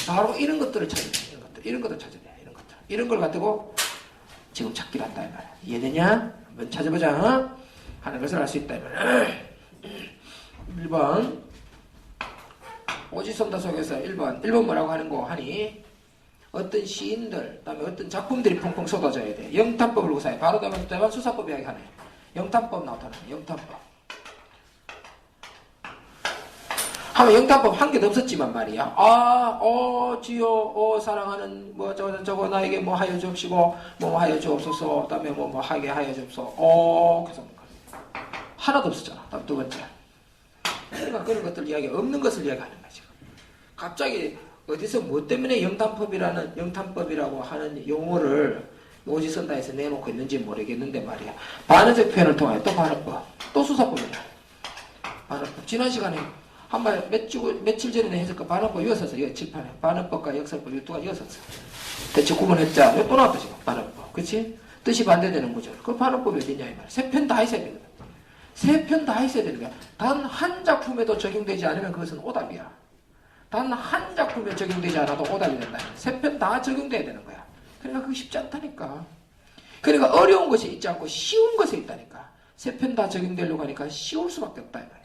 B: 바로 이런 것들을 찾는 거야. 이런 것들 찾아야 돼. 이런 것들. 이런 걸 가지고 지금 찾기를 한다 이 말이야. 이해되냐? 한번 찾아보자. 하는 것을 알 수 있다 이 말이야. 1번 오지선다 속에서 1번 뭐라고 하는 거 하니? 어떤 시인들, 그다음에 어떤 작품들이 펑펑 쏟아져야 돼. 영탄법을 구사해. 바로 되면 수사법 이야기하네. 영탄법 나오잖아. 영탄법. 하면 영탄법 한 개도 없었지만 말이야. 지요, 사랑하는, 저거 나에게 뭐 하여 주옵시고, 뭐 하여 주옵소서, 그다음에 뭐 하게 하여 주옵소서, 그래서 하나도 없었잖아. 다음 두 번째. 그러니까 그런 것들 이야기, 없는 것을 이야기하는 거야, 지금. 갑자기 어디서 뭐 때문에 영탄법이라고 하는 용어를 오지선다에서 내놓고 있는지 모르겠는데 말이야. 반어적 표현을 통하여 또 반어법, 또 수사법이야. 반어법. 지난 시간에 며칠 전에 했을까? 반어법 이었었어. 칠판에. 반어법과 역설법 이 두 가지 이었었어. 대체 구분했자. 이거 또 나왔다, 지금. 반어법. 그치? 뜻이 반대되는 구절. 그 반어법이 어디냐, 이 말이야. 세 편 다 있어야 되는 거야. 세 편 다 있어야 되는 거야. 단 한 작품에도 적용되지 않으면 그것은 오답이야. 단 한 작품에 적용되지 않아도 오답이 된다. 세 편 다 적용돼야 되는 거야. 그러니까 그게 쉽지 않다니까. 그러니까 어려운 것이 있지 않고 쉬운 것이 있다니까. 세 편 다 적용되려고 하니까 쉬울 수밖에 없다, 이 말이야.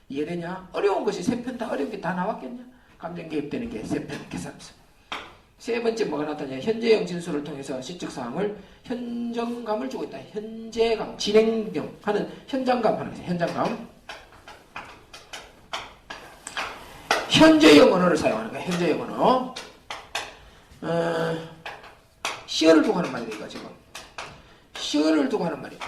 B: 이해되냐? 어려운 것이 세 편 다 어려운 게 다 나왔겠냐? 감정 개입되는 게 세 편 계산서. 세 번째 뭐가 나타나냐? 현재형 진술을 통해서 시적사항을 현정감을 주고 있다. 현재감, 진행형 하는 현장감 하는 거죠. 현장감. 현재형 언어를 사용하는 거야. 현재형 언어. 시어를 두고 하는 말이다, 이거 지금. 시어를 두고 하는 말이야.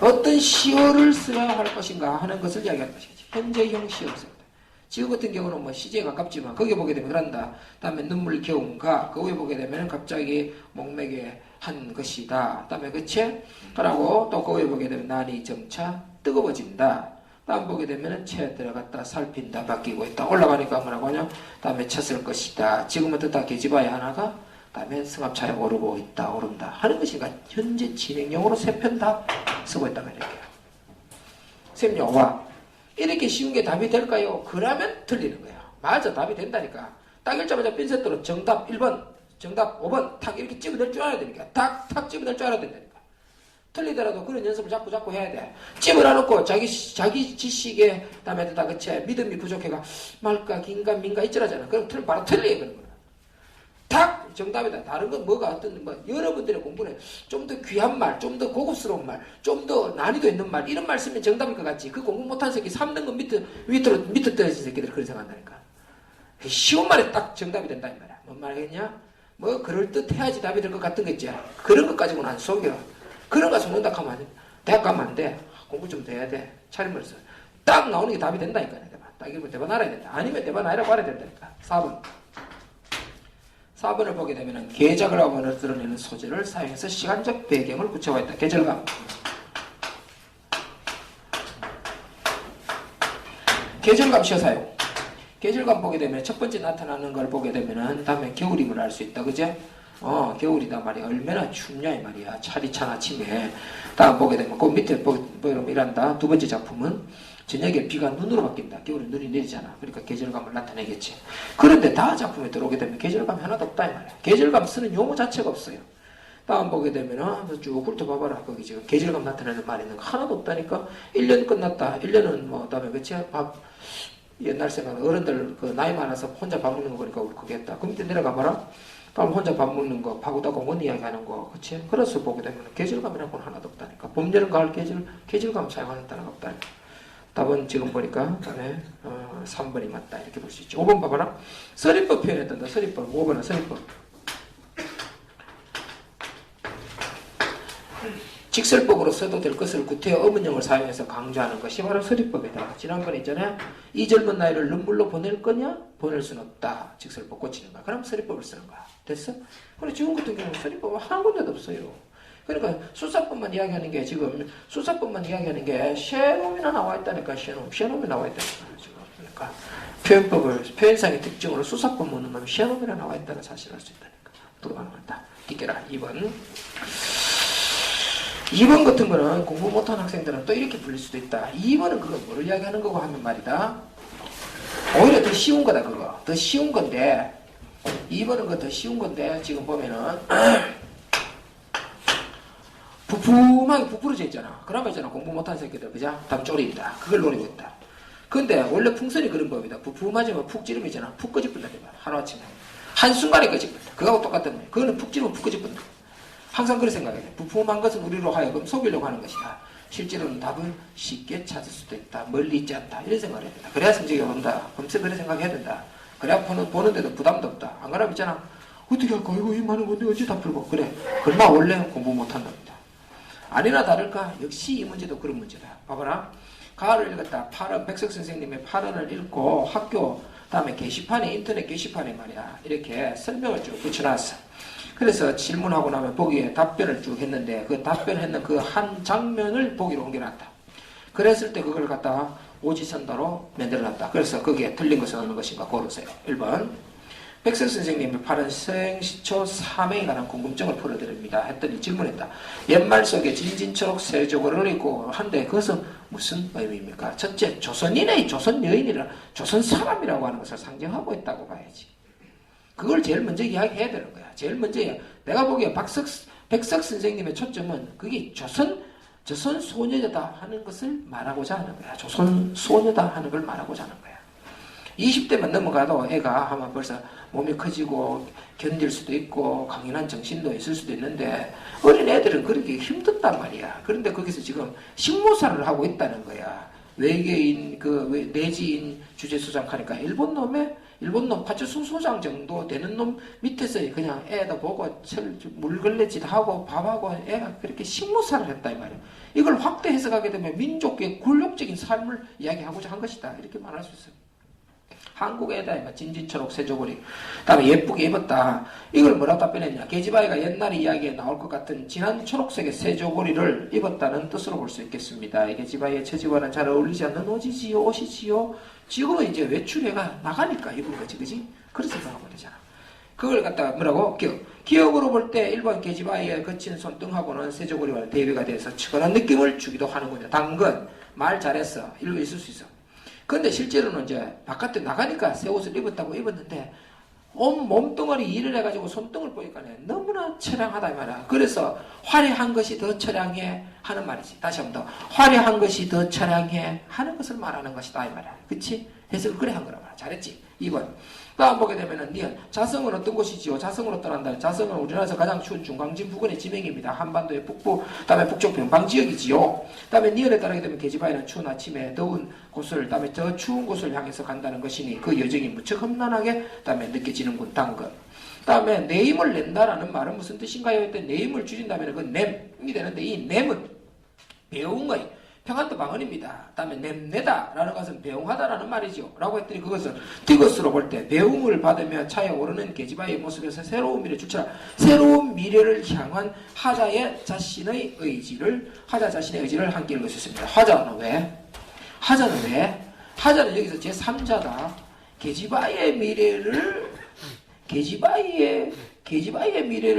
B: 어떤 시어를 써야 할 것인가 하는 것을 이야기하는 것이지. 현재형 시어를 씁니다. 지금 같은 경우는 뭐 시제에 가깝지만 거기에 보게 되면 그런다. 다음에 눈물 겨운가. 거기에 보게 되면 갑자기 목맥에 한 것이다. 다음에 그치? 그러고 또 거기에 보게 되면 난이 점차 뜨거워진다. 다음 보게 되면 채 들어갔다 살핀다 바뀌고 있다. 올라가니까 뭐라고 하냐? 다음에 쳤을 것이다. 지금부터 다 계집아야 하나가 다음에 승합차에 오르고 있다 오른다 하는 것인가. 현재 진행형으로 세 편 다 쓰고 있단 말이에요. 선생님, 와 이렇게 쉬운 게 답이 될까요? 그러면 틀리는 거야. 맞아, 답이 된다니까. 딱 읽자마자 핀셋으로 정답 1번, 정답 5번 탁 이렇게 집어낼 줄 알아야 되니까. 탁탁 집어낼 줄 알아야 된다니까. 틀리더라도 그런 연습을 자꾸 해야 돼. 집어놔놓고 자기 지식에 다음에다 그치 믿음이 부족해가 말까 긴가 민가 이쩌라잖아. 그럼 바로 틀려 그런 거야. 탁 정답이다. 다른 건 뭐가 어떤 뭐 여러분들의 공부는 좀 더 귀한 말, 좀 더 고급스러운 말, 좀 더 난이도 있는 말 이런 말 쓰면 정답일 것 같지. 그 공부 못한 새끼 3등급 밑으로 떨어진 새끼들 그런 생각한다니까. 쉬운 말에 딱 정답이 된다 이 말이야. 뭔 말이겠냐? 뭐 그럴듯해야지 답이 될 것 같은 거 있지. 그런 것 가지고는 안 속여. 그런 거 속는다 하면 대학 가면 안 돼. 공부 좀 더 해야 돼. 차림을 써. 딱 나오는 게 답이 된다니까. 딱 읽으면 대반 알아야 된다. 아니면 대반 알아고 알아야 된다니까. 4번을 보게 되면 계작을 하고 드러내는 소재를 사용해서 시간적 배경을 구체화했다. 계절감. 계절감 시어 사용. 계절감 보게 되면 첫 번째 나타나는 걸 보게 되면 다음에 겨울임을 알 수 있다. 그제? 겨울이다 말이야. 얼마나 춥냐 이 말이야. 차디찬 아침에. 다음 보게 되면 그 밑에 보이면 이란다. 두 번째 작품은 저녁에 비가 눈으로 바뀐다. 겨울에 눈이 내리잖아. 그러니까 계절감을 나타내겠지. 그런데 다 작품에 들어오게 되면 계절감이 하나도 없다 이 말이야. 계절감 쓰는 용어 자체가 없어요. 다음 보게 되면 쭉 훑어봐봐라. 거기 지금 계절감 나타내는 말이 있는 거 하나도 없다니까. 1년 끝났다. 1년은 뭐 다음에 그치? 옛날 생각 어른들 그 나이 많아서 혼자 밥 먹는 거 보니까 울컥했다. 그 밑에 내려가 봐라. 다음 혼자 밥 먹는 거, 파고다고 뭔 이야기하는 거, 그치? 그래서 보게 되면 계절감이라는 건 하나도 없다니까. 봄, 여름, 가을 계절감 사용하는 단어가 없다니까. 답은 지금 보니까 다음에 3번이 맞다 이렇게 볼 수 있죠. 5번 봐봐라. 서리법 표현했단다. 서리법. 5번은 서리법. 직설법으로 써도 될 것을 구태여 어문형을 사용해서 강조하는 것이 바로 서리법이다. 지난번에 있잖아요. 이 젊은 나이를 눈물로 보낼 거냐? 보낼 수는 없다. 직설법 고치는 거야. 그럼 서리법을 쓰는 거야. 됐어? 근데 지금 같은 경우는 서리법은 한 군데도 없어요. 그러니까 수사법만 이야기하는 게 지금 수사법만 이야기하는 게 쉐놈이나 나와 있다니까. 쉐놈이 나와 있다니까. 지금 그러니까 표현상의 특징으로 수사법 묻는 놈이 쉐놈이나 나와 있다는 사실을 알 수 있다니까. 들어가는 거다. 끼껴라. 2번 같은 거는 공부 못하는 학생들은 또 이렇게 불릴 수도 있다. 2번은 그거 뭐를 이야기하는 거고 하면 말이다. 오히려 더 쉬운 거다 그거. 더 쉬운 건데 2번은 그거 더 쉬운 건데 지금 보면은 부풀하게 부풀어져 있잖아. 그러면 있잖아 공부 못하는 새끼들 그죠? 답 쪼리다. 그걸 노리고 있다. 근데 원래 풍선이 그런 법이다. 부풀맞으면 푹 찌르면 있잖아. 푹 꺼집힌다. 하루아침에 한순간에 꺼집힌다. 그거하고 똑같단 말이야. 그거는 푹 찌르면 푹 꺼집힌다. 항상 그렇게 생각해야 돼. 부품한 것은 우리로 하여금 속이려고 하는 것이다. 실제로는 답을 쉽게 찾을 수도 있다. 멀리 있지 않다. 이런 생각을 해야 된다. 그래야 성적이 온다. 범죄 그런 생각해야 된다. 그래야 보는데도 부담도 없다. 안 그러면 있잖아. 어떻게 할까? 이거 이 많은 건데 어찌 다 풀고. 그래. 그러나 원래 공부 못한답니다. 아니나 다를까? 역시 이 문제도 그런 문제다. 봐봐라. 가을을 읽었다. 백석 선생님의 8원을 읽고 학교 다음에 게시판에 인터넷 게시판에 말이야. 이렇게 설명을 쭉 붙여놨어. 그래서 질문하고 나면 보기에 답변을 쭉 했는데 그 답변했는 그 한 장면을 보기로 옮겨놨다. 그랬을 때 그걸 갖다가 오지선다로 만들어놨다. 그래서 거기에 틀린 것은 어느 것인가 고르세요. 1번 백석 선생님이 팔은 서행시초 3회에 관한 궁금증을 풀어드립니다. 했더니 질문했다. 옛말 속에 진진초록 세조고를 읽고 한데 그것은 무슨 의미입니까? 첫째, 조선인의 조선 여인이라 조선 사람이라고 하는 것을 상징하고 있다고 봐야지. 그걸 제일 먼저 이야기해야 되는 거야. 제일 먼저 내가 보기에 백석 선생님의 초점은 그게 조선 소녀다 하는 것을 말하고자 하는 거야. 조선 소녀다 하는 걸 말하고자 하는 거야. 20대만 넘어가도 애가 아마 벌써 몸이 커지고 견딜 수도 있고 강인한 정신도 있을 수도 있는데 어린 애들은 그렇게 힘든단 말이야. 그런데 거기서 지금 식모사를 하고 있다는 거야. 외계인 내지인 주재 소장하니까 일본 놈 파출소 소장 정도 되는 놈 밑에서 그냥 애다 보고 물걸레짓 하고 밥하고 애가 그렇게 식모사를 했다 이 말이야. 이걸 확대 해석하게 되면 민족의 굴욕적인 삶을 이야기하고자 한 것이다. 이렇게 말할 수 있어요. 한국 애다 진진초록 세조고리. 다음에 예쁘게 입었다. 이걸 뭐라고 답변했냐. 계집아이가 옛날 이야기에 나올 것 같은 진한 초록색의 세조고리를 입었다는 뜻으로 볼 수 있겠습니다. 계집아이의 처지와는 잘 어울리지 않는 옷이지요. 지금은 이제 외출해가 나가니까 입은 거지, 그지? 그렇게 생각하면 되잖아. 그걸 갖다가 뭐라고? 기억으로 볼 때 일본 계집아이의 거친 손등하고는 세조고리와 대비가 돼서 측은한 느낌을 주기도 하는군요. 당근 말 잘했어. 일로 있을 수 있어. 근데 실제로는 이제 바깥에 나가니까 새 옷을 입었는데 온 몸뚱어리 일을 해가지고 손등을 보니까 너무나 처량하다 이 말이야. 그래서 화려한 것이 더 처량해 하는 말이지. 다시 한 번 더 화려한 것이 더 처량해 하는 것을 말하는 것이다 이 말이야. 그치? 해석을 그래 한 거란 말이야. 잘했지? 2번 다음 보게 되면은 니은 자성은 어떤 곳이지요? 자성으로 떠난다. 자성은 우리나라에서 가장 추운 중강진 부근의 지명입니다. 한반도의 북부, 다음에 북쪽 변방 지역이지요. 다음에 니은에 따르게 되면 계집아이는 추운 아침에 더운 곳을, 다음에 더 추운 곳을 향해서 간다는 것이니 그 여정이 무척 험난하게 다음에 느껴지는군. 당근. 다음에 내임을 낸다라는 말은 무슨 뜻인가요? 했더니 내임을 줄인다면 그 냄이 되는데 이 냄은 배웅의 평안도 방언입니다. 다음에 냄내다라는 것은 배웅하다라는 말이죠. 라고 했더니 그것은 디귿으로 볼 때 배웅을 받으며 차에 오르는 계집아이의 모습에서 새로운 미래 주체라. 새로운 미래를 향한 하자 자신의 의지를 함께 읽을 수 있습니다. 하자는 왜? 하자는 여기서 제3자다. 계집아이의 미래를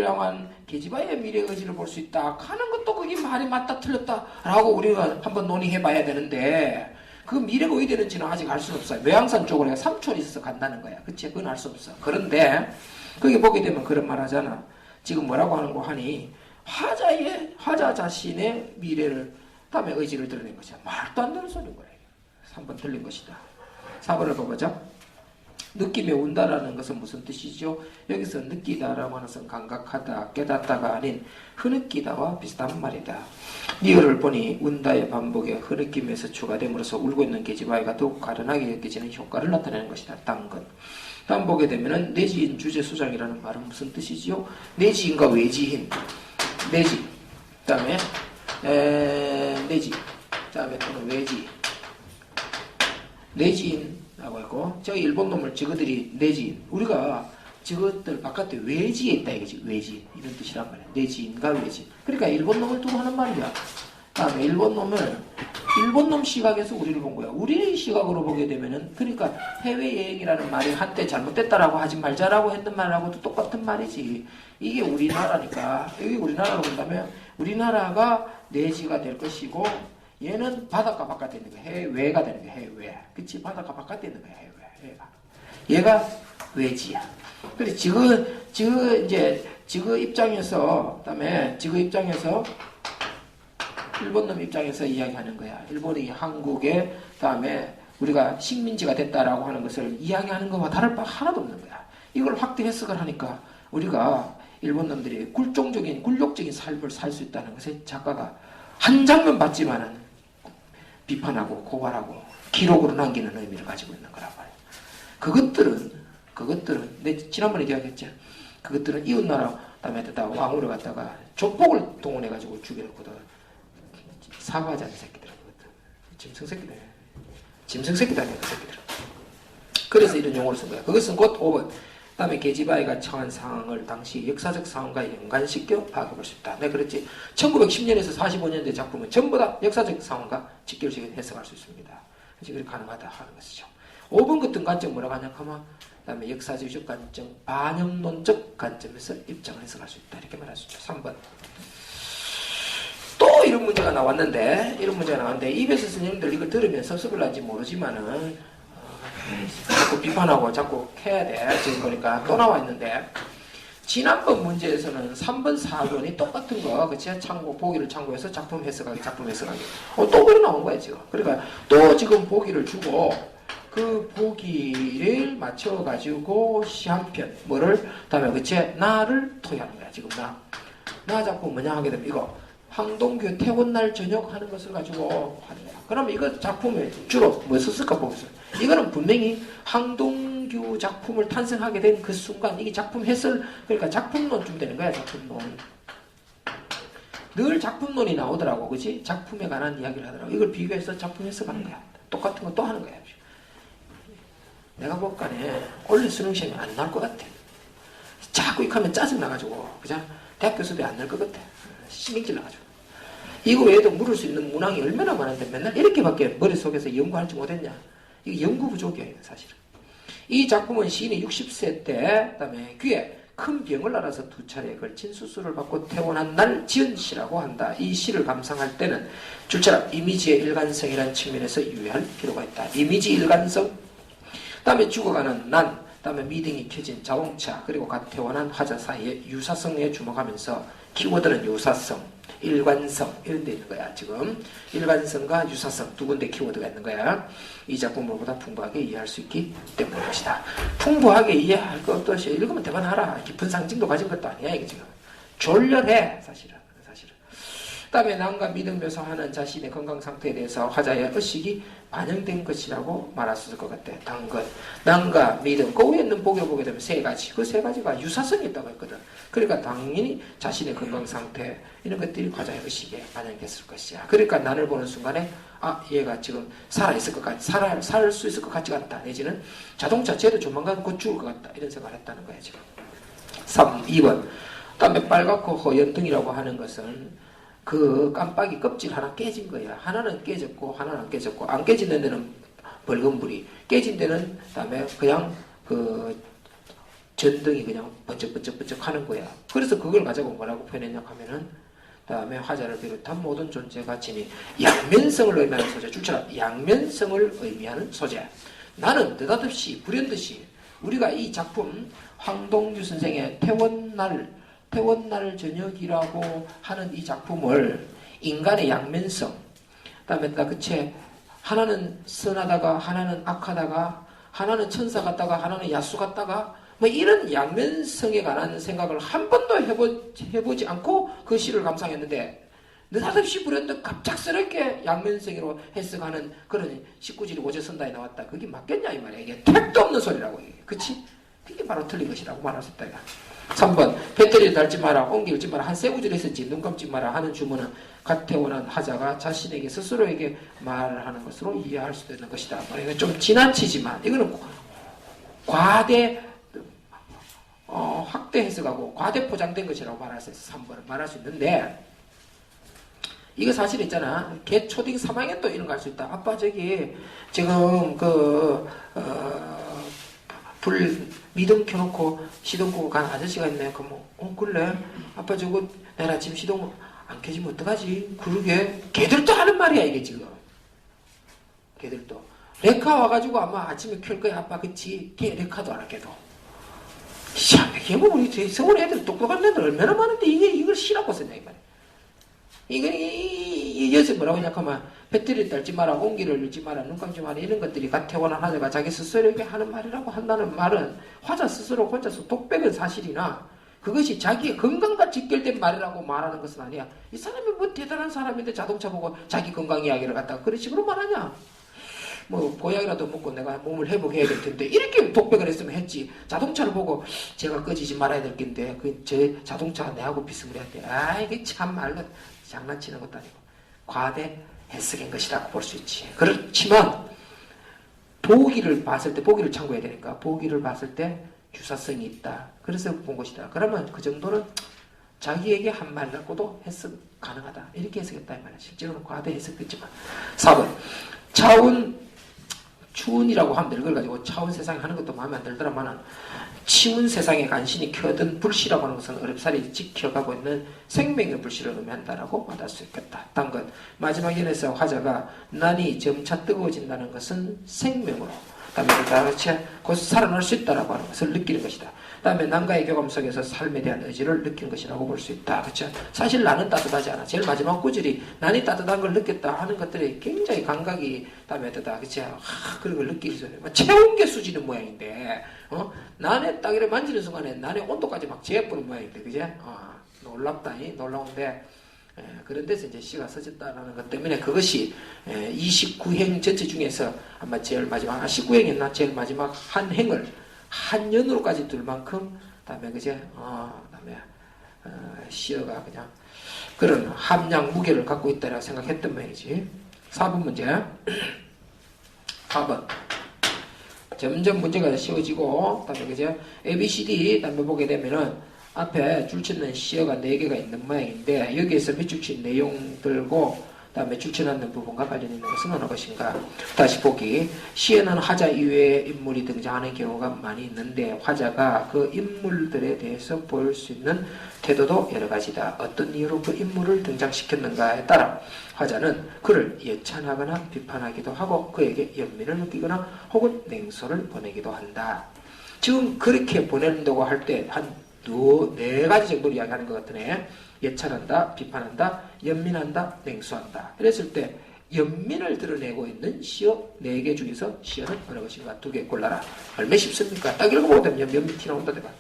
B: 향한 계집아이의 미래의 의지를 볼 수 있다 하는 것도 그게 말이 맞다 틀렸다 라고 우리가 한번 논의해 봐야 되는데 그 미래가 어디 되는지는 아직 알 수는 없어요. 외항산 쪽으로 3초를 있어서 간다는 거야. 그치? 그건 알 수 없어. 그런데 거기 보게 되면 그런 말 하잖아. 지금 뭐라고 하는 거 하니 화자 자신의 미래를 다음에 의지를 드러낸 것이야. 말도 안 되는 소리인 거야. 3번 틀린 것이다. 4번을 보보자. 느낌에 운다라는 것은 무슨 뜻이죠? 여기서 느끼다라고 하는 것은 감각하다, 깨닫다가 아닌 흐느끼다와 비슷한 말이다. 리을을 보니 운다의 반복에 흐느낌에서 추가됨으로써 울고 있는 계집아이가 더욱 가련하게 여겨지는 효과를 나타내는 것이다. 당근. 다음 보게 되면은 내지인 주제 수장이라는 말은 무슨 뜻이지요? 내지인과 외지인. 내지. 그다음에 내지. 그다음에 또는 외지. 내지인. 라고 했고, 저기 일본 놈을 저거들이 내지인. 우리가 저것들 바깥에 외지에 있다 이거지. 외지인. 이런 뜻이란 말이야. 내지인과 외지인. 그러니까 일본 놈을 두고 하는 말이야. 다음에 일본 놈 시각에서 우리를 본 거야. 우리 시각으로 보게 되면은, 그러니까 해외여행이라는 말이 한때 잘못됐다라고 하지 말자라고 했던 말하고도 똑같은 말이지. 이게 우리나라니까. 여기 우리나라로 본다면, 우리나라가 내지가 될 것이고, 얘는 바닷가 바깥에 있는 거야. 해외가 되는 거야. 해외. 그치? 바닷가 바깥에 있는 거야. 해외가. 얘가 외지야. 그래, 지그 입장에서, 그다음에 지그 입장에서 일본 놈 입장에서 이야기하는 거야. 일본이 한국에 그다음에 우리가 식민지가 됐다라고 하는 것을 이야기하는 것과 다를 바 하나도 없는 거야. 이걸 확대 해석을 하니까 우리가 일본 놈들이 굴욕적인 삶을 살 수 있다는 것에 작가가 한 장면 봤지만은 비판하고 고발하고 기록으로 남기는 의미를 가지고 있는 거란 말이에요. 그것들은 내 지난번에 이야기했죠. 그것들은 이웃나라 다음에 왕으로 갔다가 조폭을 동원해가지고 죽여놓고도 사과하지 않는 새끼들. 짐승새끼들 아니야 그 새끼들. 그래서 이런 용어를 쓴 거야. 그것은 곧 5번. 다음에 계집아이가 처한 상황을 당시 역사적 상황과 연관시켜 파악해볼 수 있다. 네, 그랬지. 1910년에서 45년대 작품은 전부 다 역사적 상황과 직결시켜 해석할 수 있습니다. 그게 가능하다 하는 것이죠. 5번 같은 관점 뭐라고 하냐 하면 그다음에 역사주의적 관점, 반영론적 관점에서 입장을 해석할 수 있다 이렇게 말할 수 있죠. 3번 또 이런 문제가 나왔는데 입에서 선생님들 이걸 들으면서 섭섭을는지 모르지만은 자꾸 비판하고 자꾸 해야 돼. 지금 보니까 또 나와 있는데 지난번 문제에서는 3번, 4번이 똑같은 거, 그치? 보기를 참고해서 작품 해석하기. 또 그래 나온 거야, 지금. 그러니까 또 지금 보기를 주고 그 보기를 맞춰가지고 시한편, 다음에 그치? 나를 토의하는 거야, 지금 나 작품 뭐냐 하게 되면 이거. 황동규 태원날 저녁 하는 것을 가지고 하는 거야. 그러면 이거 작품에 주로 뭐 썼을까 보겠어요. 이거는 분명히 황동규 작품을 탄생하게 된 그 순간 이게 작품 해설 그러니까 작품론쯤 되는 거야. 작품론. 늘 작품론이 나오더라고. 그치? 작품에 관한 이야기를 하더라고. 이걸 비교해서 작품 해석하는 거야. 똑같은 거 또 하는 거야. 내가 볼간에 원래 수능 시험이 안 나올 것 같아. 자꾸 이렇게 하면 짜증 나가지고 그냥 대학교 수업이 안 날 것 같아. 신경질 나가지고. 이거 외에도 물을 수 있는 문항이 얼마나 많은데 맨날 이렇게밖에 머릿속에서 연구하지 못했냐. 이게 연구 부족이야, 사실은. 이 작품은 시인이 60세 때, 그 다음에 귀에 큰 병을 앓아서 2차례에 걸친 수술을 받고 퇴원한 날 지은 시라고 한다. 이 시를 감상할 때는 줄처럼 이미지의 일관성이라는 측면에서 유의할 필요가 있다. 이미지 일관성, 그 다음에 죽어가는 난, 그 다음에 미등이 켜진 자동차, 그리고 갓 퇴원한 화자 사이의 유사성에 주목하면서 키워드는 유사성, 일관성 이런 데 있는 거야. 지금 일관성과 유사성 두 군데 키워드가 있는 거야. 이 작품을 보다 풍부하게 이해할 수 있기 때문인 것이다. 풍부하게 이해할 것도 없이 읽으면 대만 하라. 깊은 상징도 가진 것도 아니야. 이게 지금 졸렬해. 사실은. 그 다음에 남과 믿음 묘사하는 자신의 건강 상태에 대해서 화자의 의식이 반영된 것이라고 말할 수 있을 것 같아. 당근, 남과 믿음, 그 위에 있는 보게 되면 3가지. 그 3가지가 유사성이 있다고 했거든. 그러니까 당연히 자신의 건강 상태 이런 것들이 화자의 의식에 반영됐을 것이야. 그러니까 나를 보는 순간에 얘가 지금 살아있을 것 같, 살 수 있을 것 같지가 않다. 내지는 자동차 쟤도 조만간 곧 죽을 것 같다. 이런 생각을 했다는 거야 지금. 2번. 그 다음에 빨갛고 허연 등이라고 하는 것은 그 깜빡이 껍질 하나 깨진 거야. 하나는 깨졌고 하나는 안 깨졌고 안 깨진 데는 벌건불이 깨진 데는 그다음에 그냥 그 전등이 그냥 번쩍번쩍 하는 거야. 그래서 그걸 가지고 뭐라고 표현했냐 하면은 그다음에 화자를 비롯한 모든 존재가 지닌 양면성을 의미하는 소재. 줄처럼 양면성을 의미하는 소재. 나는 느닷없이 불현듯이 우리가 이 작품 황동규 선생의 퇴원날 저녁이라고 하는 이 작품을 인간의 양면성, 그다음에 그치 하나는 선하다가 하나는 악하다가 하나는 천사 같다가 하나는 야수 같다가 뭐 이런 양면성에 관한 생각을 한 번도 해보지 않고 그 시를 감상했는데 느닷없이 불현듯 갑작스럽게 양면성으로 해석하는 그런 19지리 오제선다에 나왔다. 그게 맞겠냐 이 말이야. 이게 택도 없는 소리라고 이게. 그치? 그게 바로 틀린 것이라고 말할 수 있다. 3번 배터리를 달지 마라, 옹기 읽지 마라, 한 세 구절 했었지, 눈 감지 마라 하는 주문은 갓 태어난 하자가 자신에게 스스로에게 말을 하는 것으로 이해할 수도 있는 것이다. 이건 좀 지나치지만 이거는 과대 확대 해석하고 과대 포장된 것이라고 말할 수 있어. 3번은 말할 수 있는데 이거 사실 있잖아. 개 초딩 3학년 또 이런 거 할 수 있다. 아빠 저기 지금 불 미등 켜놓고 시동 끄고 간 아저씨가 있네. 그럼 그래? 아빠 저거 내가 지금 시동 안 켜지면 어떡하지? 그러게. 걔들도 하는 말이야 이게 지금. 걔들도. 레카 와가지고 아마 아침에 켤 거야 아빠. 그치? 걔 레카도 안 할게도. 참, 이게 뭐 우리 서울 애들 똑똑한 애들 얼마나 많은데 이걸 시라고 쓰냐 이 말이야. 이 여기서 뭐라고 생각하면 배터리 달지 마라, 온기를 잃지 마라, 눈 감지 마라 이런 것들이 갓 태어난 하자가 자기 스스로에게 하는 말이라고 한다는 말은 화자 스스로 혼자서 독백은 사실이나 그것이 자기의 건강과 직결된 말이라고 말하는 것은 아니야. 이 사람이 뭐 대단한 사람인데 자동차 보고 자기 건강 이야기를 갖다가 그런 식으로 말하냐. 뭐 보약이라도 먹고 내가 몸을 회복해야 될 텐데 이렇게 독백을 했으면 했지. 자동차를 보고 제가 꺼지지 말아야 될 텐데 제 자동차가 내하고 비슷해야 돼. 이게 참 말로 장난치는 것도 아니고 과대 해석인 것이라고 볼 수 있지. 그렇지만 보기를 봤을 때 보기를 참고해야 되니까 보기를 봤을 때 유사성이 있다. 그래서 본 것이다. 그러면 그 정도는 자기에게 한 말이라고도 해석 가능하다. 이렇게 해석했다 이 말이야. 실제로는 과대 해석됐지만. 4번 차운 추운이라고 하면 이걸 가지고 차운 세상에 하는 것도 마음에 안 들더라마는 치운 세상에 간신히 켜든 불씨라고 하는 것은 어렵사리 지켜가고 있는 생명의 불씨를 의미한다라고 말할 수 있겠다. 다음 것 마지막 연에서 화자가 난이 점차 뜨거워진다는 것은 생명으로 다음에 그다같이 곧 살아날 수 있다라고 하는 것을 느끼는 것이다. 다음에 난과의 교감 속에서 삶에 대한 의지를 느낀 것이라고 볼 수 있다. 그렇죠? 사실 나는 따뜻하지 않아. 제일 마지막 구절이 난이 따뜻한 걸 느꼈다 하는 것들이 굉장히 감각이 다음에 뜨다. 그렇죠? 그런 걸 느끼기 전에 체온 계수지는 모양인데 난에 딱 이렇게 만지는 순간에 난의 온도까지 막 재보는 모양인데 그죠? 놀랍다. 놀라운데 그런 데서 이제 시가 써졌다라는 것 때문에 그것이 29행 전체 중에서 아마 제일 마지막 19행이었나 제일 마지막 한 행을 한 년으로까지 둘 만큼 다음에 그제 다음에 시어가 그냥 그런 함량 무게를 갖고 있다라고 생각했던 모양이지. 4번 문제 4번 점점 문제가 쉬워지고 다음에 그제 ABCD 다음에 보게 되면은 앞에 줄쳐놓은 시어가 4개가 있는 모양인데 여기에서 밑줄친 내용들고 다음에 줄쳐놓는 부분과 관련 있는 것은 어느 것인가. 다시 보기 시에는 화자 이외의 인물이 등장하는 경우가 많이 있는데 화자가 그 인물들에 대해서 보일 수 있는 태도도 여러 가지다. 어떤 이유로 그 인물을 등장시켰는가에 따라 화자는 그를 예찬하거나 비판하기도 하고 그에게 연민을 느끼거나 혹은 냉소를 보내기도 한다. 지금 그렇게 보낸다고 할 때 한 4가지 정도를 이야기하는 것 같으네. 예찬한다, 비판한다, 연민한다, 냉소한다. 이랬을 때 연민을 드러내고 있는 시어 4개 중에서 시어는 어느 것인가 2개 골라라. 얼마나 쉽습니까? 딱 읽어보게 되면 연민 티 나온다. 대박.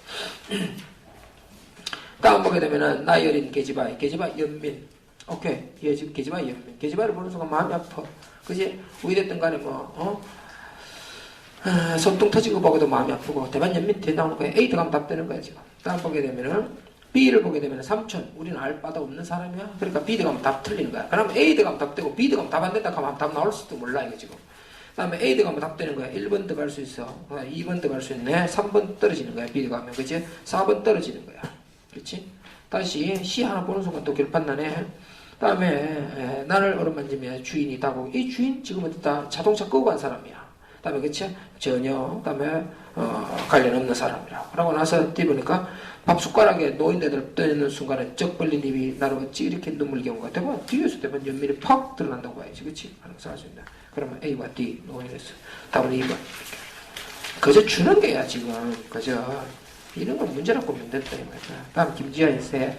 B: 다음 보게 되면은 나이 어린 계집아, 계집아 연민. 오케이. 얘 지금 계집아 연민. 계집아를 보는 순간 마음이 아파. 그지? 우리됐든 간에 손등 터진 거 보고도 마음이 아프고 대만 연민 티 나오는 거야. A 들어가면 답 되는 거야 지금. 다음 보게 되면은 B를 보게 되면 삼촌 우리는 알 바도 없는 사람이야. 그러니까 B 들어가면 답 틀리는 거야. 그러면 A 들어가면 답 되고 B 들어가면 답 안 된다 하면 답 나올 수도 몰라 이거 지금. 그 다음에 A 들어가면 답 되는 거야. 1번 들어갈 수 있어. 2번 들어갈 수 있네. 3번 떨어지는 거야. B 들어가면 그치? 4번 떨어지는 거야. 그렇지? 다시 C 하나 보는 순간 또 결판 나네. 그 다음에 나를 어루만지며 주인이 다고 이 주인 지금 어디다 자동차 끄고 간 사람이야. 그 다음에 그치? 전혀 그 다음에 관련 없는 사람이라고. 그러고 나서 뒤보니까 밥 숟가락에 노인네들 떠있는 순간에 쩍 벌린 입이 나를 어찌 이렇게 눈물 경우가 되면 뒤에서 되면 연민이 팍 드러난다고 봐야지. 그치? 하는 것을 알 수 있다. 그러면 A와 D 노인에서 답은 2번. 그저 주는 게야 지금. 그저 이런 건 문제라고 보면 된다 이 말이야. 다음 김지아의 세.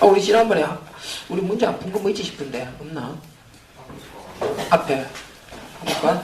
B: 우리 지난번에 우리 문제 안 푼 거 뭐 있지 싶은데 없나? 앞에 한번